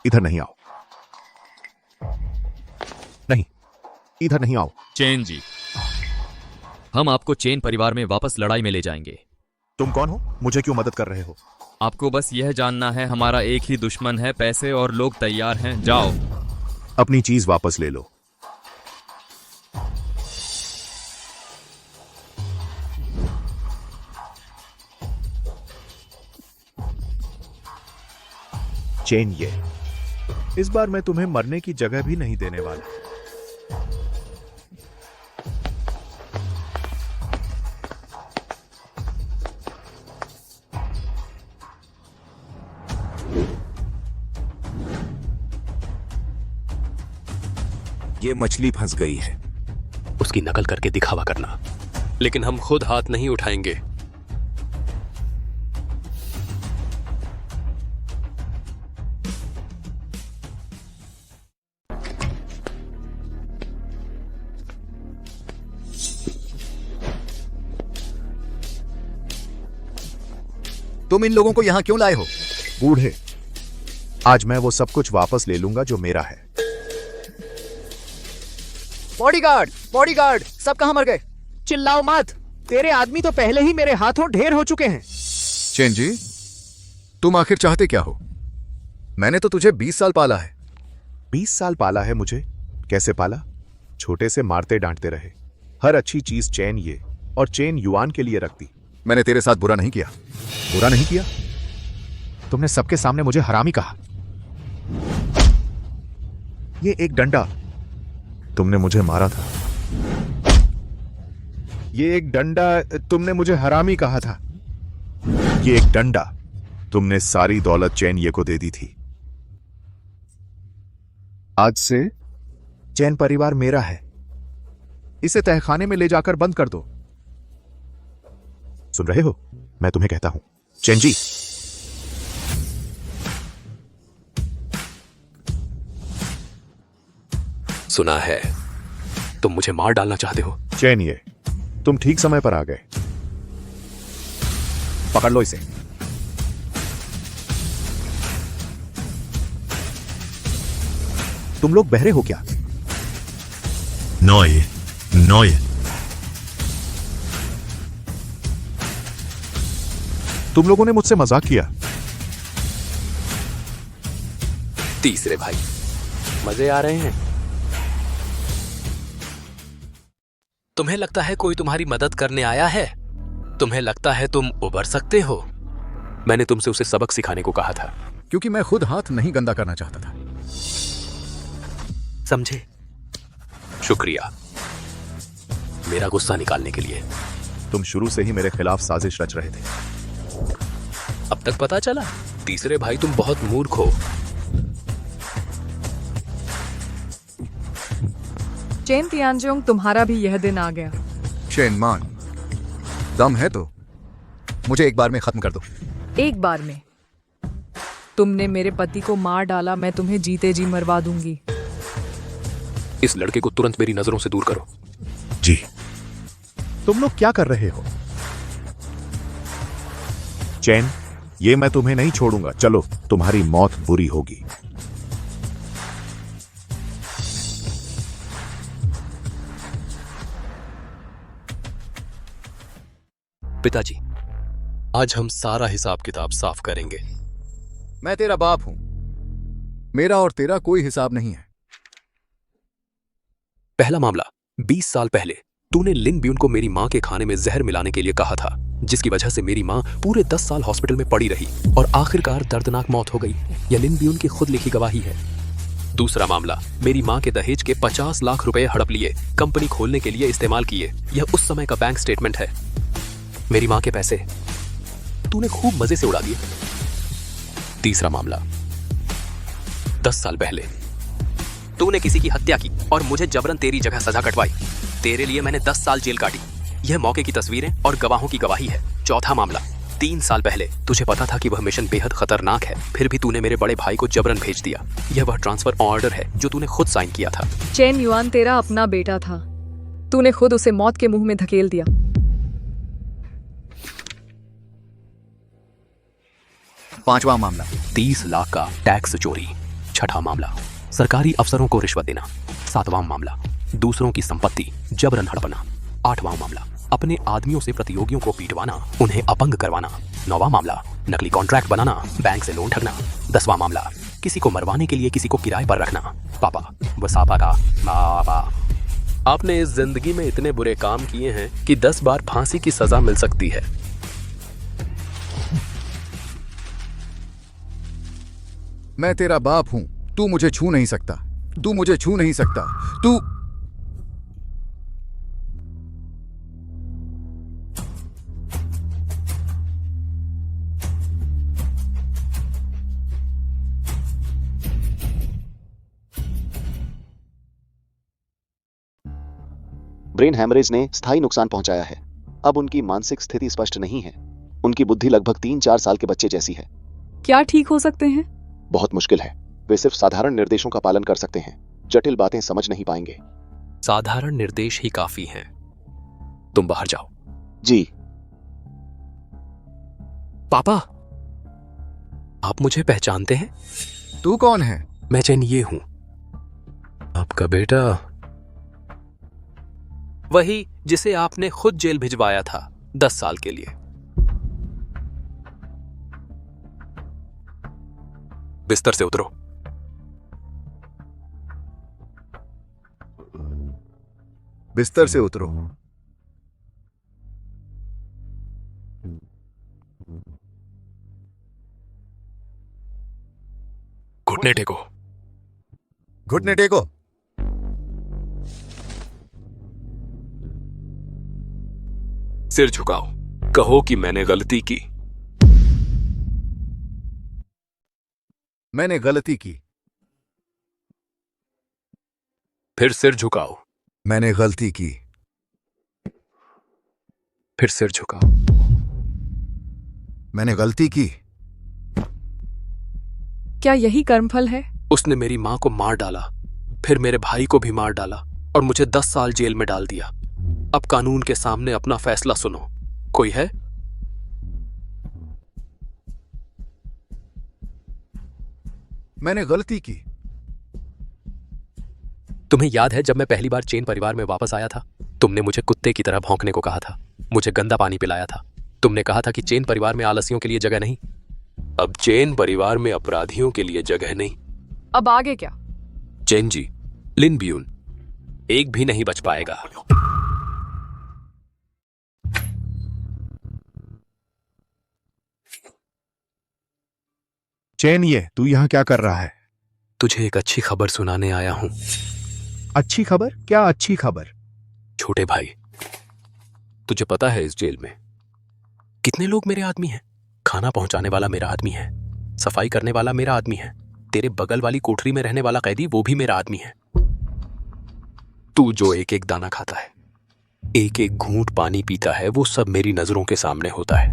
इधर नहीं आओ। नहीं, इधर नहीं आओ। चेन जी, हम आपको चेन परिवार में वापस लड़ाई में ले जाएंगे। तुम कौन हो? मुझे क्यों मदद कर रहे हो? आपको बस यह जानना है, हमारा एक ही दुश्मन है, पैसे और लोग तैयार हैं। जाओ, अपनी चीज वापस ले लो। चेन ये, इस बार मैं तुम्हें मरने की जगह भी नहीं देने वाला। ये मछली फंस गई है। उसकी नकल करके दिखावा करना, लेकिन हम खुद हाथ नहीं उठाएंगे। तुम इन लोगों को यहां क्यों लाए हो? बूढ़े, आज मैं वो सब कुछ वापस ले लूंगा जो मेरा है। बॉडीगार्ड, बॉडीगार्ड, सब कहां मर गए? चिल्लाओ मत, तेरे आदमी तो पहले ही मेरे हाथों ढेर हो चुके हैं। चेन जी, तुम आखिर चाहते क्या हो? मैंने तो तुझे 20 साल पाला है। 20 साल पाला है मुझे? कैसे पाला? छोटे से मारते डांटते रहे। हर अच्छी चीज चेन ये और चेन युआन के लिए रखती। मैंने तेरे साथ बुरा नहीं किया। बुरा नहीं किया? तुमने सबके सामने मुझे हरामी कहा। ये एक डंडा तुमने मुझे मारा था। ये एक डंडा, तुमने मुझे हरामी कहा था। ये एक डंडा, तुमने सारी दौलत चैन ये को दे दी थी। आज से चैन परिवार मेरा है। इसे तहखाने में ले जाकर बंद कर दो। सुन रहे हो? मैं तुम्हें कहता हूं, चैन जी। सुना है तुम मुझे मार डालना चाहते हो। चैन, ये तुम ठीक समय पर आ गए। पकड़ लो इसे। तुम लोग बहरे हो क्या? नॉय तुम लोगों ने मुझसे मजाक किया। तीसरे भाई, मजे आ रहे हैं? तुम्हें लगता है कोई तुम्हारी मदद करने आया है? तुम्हें लगता है तुम उबर सकते हो? मैंने तुमसे उसे सबक सिखाने को कहा था। क्योंकि मैं खुद हाथ नहीं गंदा करना चाहता था। समझे? शुक्रिया मेरा गुस्सा निकालने के लिए। तुम शुरू से ही मेरे खिलाफ साजिश रच रहे थे। अब तक पता चला? तीसरे भाई, तुम बहुत मूर्ख हो। चेन तियानजियोंग, तुम्हारा भी यह दिन आ गया। चेन मान, दम है तो मुझे एक बार में खत्म कर दो। एक बार में? तुमने मेरे पति को मार डाला, मैं तुम्हें जीते जी मरवा दूंगी। इस लड़के को तुरंत मेरी नजरों से दूर करो। जी। तुम लोग क्या कर रहे हो? चैन, ये मैं तुम्हें नहीं छोड़ूंगा। चलो, तुम्हारी मौत बुरी होगी। पिताजी, आज हम सारा हिसाब किताब साफ करेंगे। मैं तेरा बाप हूं। मेरा और तेरा कोई हिसाब नहीं है। पहला मामला, 20 साल पहले तूने लिन ब्यून को मेरी मां के खाने में जहर मिलाने के लिए कहा था, जिसकी वजह से मेरी मां पूरे 10 साल हॉस्पिटल में पड़ी रही और आखिरकार दर्दनाक मौत हो गई। यह लिन ब्यून की खुद लिखी गवाही है। दूसरा मामला, मेरी मां के दहेज के 50 लाख रुपए हड़प लिए, कंपनी खोलने के लिए इस्तेमाल किए। यह उस समय का बैंक स्टेटमेंट है। मेरी मां के पैसे तूने खूब मजे से उड़ा दिए। तीसरा मामला, 10 साल पहले तूने किसी की हत्या की और मुझे जबरन तेरी जगह सजा कटवाई। तेरे लिए मैंने 10 साल जेल काटी। यह मौके की तस्वीरें और गवाहों की गवाही है। चौथा मामला, 3 साल पहले तुझे पता था कि वह मिशन बेहद खतरनाक है, फिर भी तूने मेरे बड़े भाई को जबरन भेज दिया। यह वह ट्रांसफर ऑर्डर है जो तूने खुद साइन किया था। चेन युआन तेरा अपना बेटा था, तूने खुद उसे मौत के मुंह में धकेल दिया। पांचवा मामला, 30 लाख का टैक्स चोरी। छठा मामला, सरकारी अफसरों को रिश्वत देना। सातवां मामला, दूसरों की संपत्ति जबरन हड़पना। आठवां मामला, अपने आदमियों से प्रतियोगियों को पीटवाना, उन्हें अपंग करवाना। नौवां मामला, नकली कॉन्ट्रैक्ट बनाना, बैंक से लोन ठगना। 10वां मामला, किसी को मरवाने के लिए किसी को किराए पर रखना। पापा, वसापा का पापा। आपने इस जिंदगी में इतने बुरे काम किए हैं कि 10 बार फांसी की सजा मिल सकती है। मैं तेरा बाप हूं। तू मुझे छू नहीं सकता। तू मुझे छू नहीं सकता। तू ब्रेन हैमरेज ने स्थायी नुकसान पहुंचाया है। अब उनकी मानसिक स्थिति स्पष्ट नहीं है। उनकी बुद्धि लगभग 3-4 साल के बच्चे जैसी है। क्या ठीक हो सकते हैं? बहुत मुश्किल है। वे सिर्फ साधारण निर्देशों का पालन कर सकते हैं, जटिल बातें समझ नहीं पाएंगे। साधारण निर्देश ही काफी हैं। तुम बाहर जाओ। जी। पापा, आप मुझे पहचानते हैं? तू कौन है? मैं चेन ये हूं, आपका बेटा। वही जिसे आपने खुद जेल भिजवाया था 10 साल के लिए। बिस्तर से उतरो। बिस्तर से उतरो। घुटने टेको। घुटने टेको। सिर झुकाओ, कहो कि मैंने गलती की। मैंने गलती की। फिर सिर झुकाओ। मैंने गलती की। फिर सिर झुकाओ। मैंने गलती की। क्या यही कर्मफल है? उसने मेरी मां को मार डाला, फिर मेरे भाई को भी मार डाला और मुझे 10 साल जेल में डाल दिया। अब कानून के सामने अपना फैसला सुनो। कोई है? मैंने गलती की। तुम्हें याद है जब मैं पहली बार चेन परिवार में वापस आया था? तुमने मुझे कुत्ते की तरह भौंकने को कहा था, मुझे गंदा पानी पिलाया था। तुमने कहा था कि चेन परिवार में आलसियों के लिए जगह नहीं। अब चेन परिवार में अपराधियों के लिए जगह नहीं। अब आगे क्या? चेन जी, लिन ब्यून, एक भी नहीं बच पाएगा। चेन, ये तू यहां क्या कर रहा है? तुझे एक अच्छी खबर सुनाने आया हूं। अच्छी खबर? क्या अच्छी खबर? छोटे भाई, तुझे पता है इस जेल में कितने लोग मेरे आदमी हैं? खाना पहुंचाने वाला मेरा आदमी है, सफाई करने वाला मेरा आदमी है, तेरे बगल वाली कोठरी में रहने वाला कैदी वो भी मेरा आदमी है। तू जो एक एक दाना खाता है, एक एक घूंट पानी पीता है, वो सब मेरी नजरों के सामने होता है।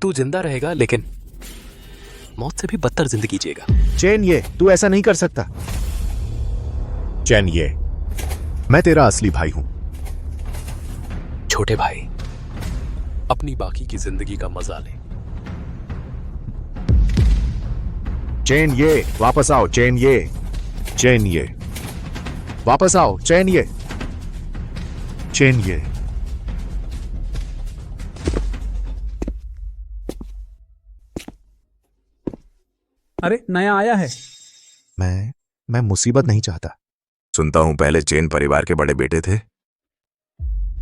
तू जिंदा रहेगा लेकिन मौत से भी बदतर जिंदगी जिएगा। चेन, ये तू ऐसा नहीं कर सकता। चेन, ये मैं तेरा असली भाई हूं। छोटे भाई, अपनी बाकी की जिंदगी का मजा ले। चेन, ये वापस आओ। चेन, ये चेन, ये वापस आओ। चेन, ये चेन, ये अरे नया आया है। मैं मुसीबत नहीं चाहता। सुनता हूं पहले चेन परिवार के बड़े बेटे थे।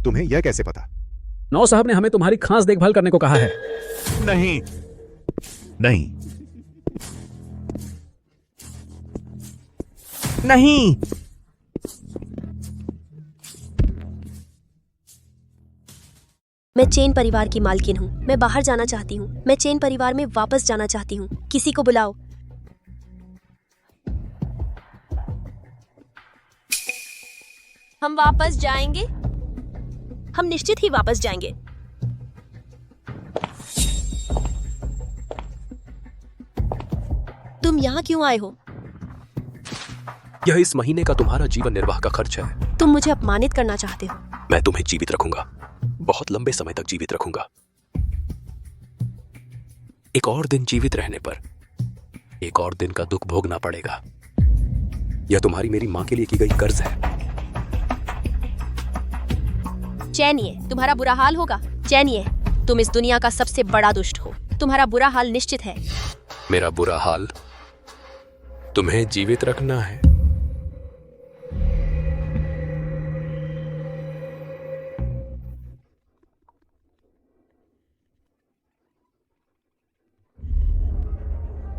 तुम्हें यह कैसे पता? नौ साहब ने हमें तुम्हारी खास देखभाल करने को कहा है। नहीं नहीं नहीं। मैं चेन परिवार की मालकिन हूँ। मैं बाहर जाना चाहती हूँ। मैं चेन परिवार में वापस जाना चाहती हूँ। किसी को बुलाओ। हम वापस जाएंगे। हम निश्चित ही वापस जाएंगे। तुम यहाँ क्यों आए हो? यह इस महीने का तुम्हारा जीवन निर्वाह का खर्च है। तुम मुझे अपमानित करना चाहते हो। मैं तुम्हें जीवित रखूंगा, बहुत लंबे समय तक जीवित रखूंगा। एक और दिन जीवित रहने पर एक और दिन का दुख भोगना पड़ेगा। यह तुम्हारी मेरी मां के लिए की गई कर्ज है। चैनिए, तुम्हारा बुरा हाल होगा। चैनिए, तुम इस दुनिया का सबसे बड़ा दुष्ट हो। तुम्हारा बुरा हाल निश्चित है। मेरा बुरा हाल तुम्हें जीवित रखना है।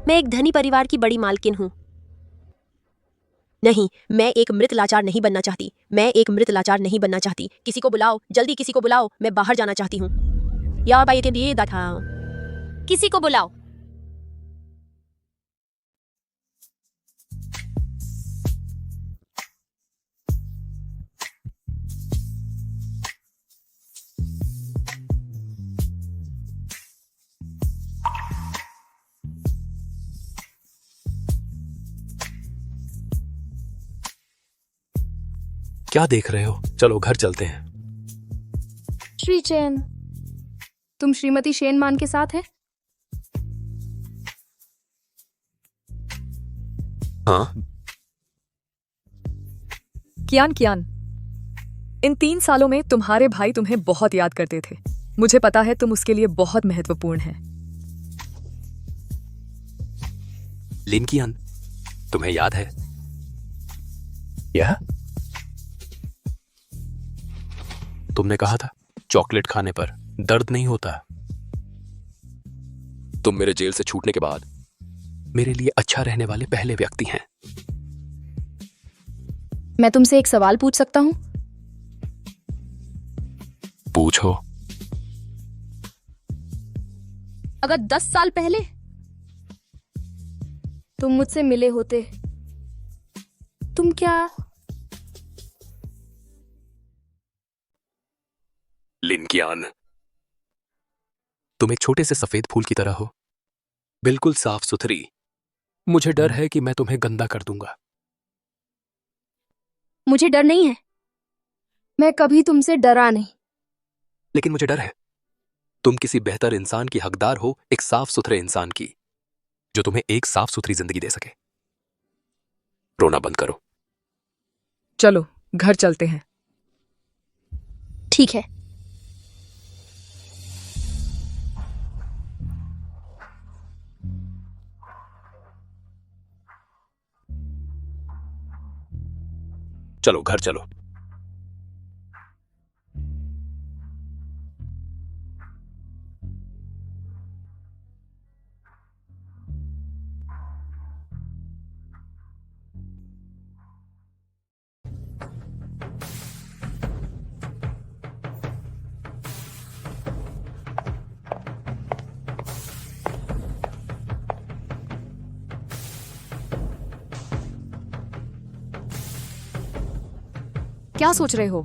मैं एक धनी परिवार की बड़ी मालकिन हूँ। नहीं, मैं एक मृत लाचार नहीं बनना चाहती। मैं एक मृत लाचार नहीं बनना चाहती। किसी को बुलाओ, जल्दी किसी को बुलाओ। मैं बाहर जाना चाहती हूँ। यार भाई के लिए था। किसी को बुलाओ। क्या देख रहे हो? चलो घर चलते हैं। श्री चैन, तुम श्रीमती शेनमान के साथ हैं? हाँ। कियान, कियान, इन 3 सालों में तुम्हारे भाई तुम्हें बहुत याद करते थे। मुझे पता है तुम उसके लिए बहुत महत्वपूर्ण है। लिन कियान, तुम्हें याद है यह? तुमने कहा था चॉकलेट खाने पर दर्द नहीं होता। तुम मेरे जेल से छूटने के बाद मेरे लिए अच्छा रहने वाले पहले व्यक्ति हैं। मैं तुमसे एक सवाल पूछ सकता हूं? पूछो। अगर 10 साल पहले तुम मुझसे मिले होते, तुम क्या लिनकियान, तुम एक छोटे से सफेद फूल की तरह हो, बिल्कुल साफ सुथरी। मुझे डर है कि मैं तुम्हें गंदा कर दूंगा। मुझे डर नहीं है, मैं कभी तुमसे डरा नहीं। लेकिन मुझे डर है तुम किसी बेहतर इंसान की हकदार हो, एक साफ सुथरे इंसान की, जो तुम्हें एक साफ सुथरी जिंदगी दे सके। रोना बंद करो। चलो घर चलते हैं। ठीक है। चलो घर चलो। क्या सोच रहे हो?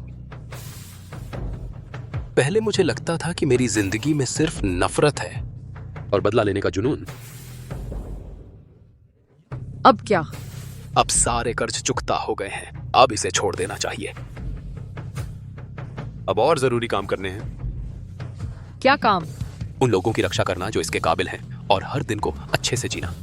पहले मुझे लगता था कि मेरी जिंदगी में सिर्फ नफरत है और बदला लेने का जुनून। अब क्या? अब सारे कर्ज चुकता हो गए हैं, अब इसे छोड़ देना चाहिए। अब और जरूरी काम करने हैं। क्या काम? उन लोगों की रक्षा करना जो इसके काबिल हैं, और हर दिन को अच्छे से जीना।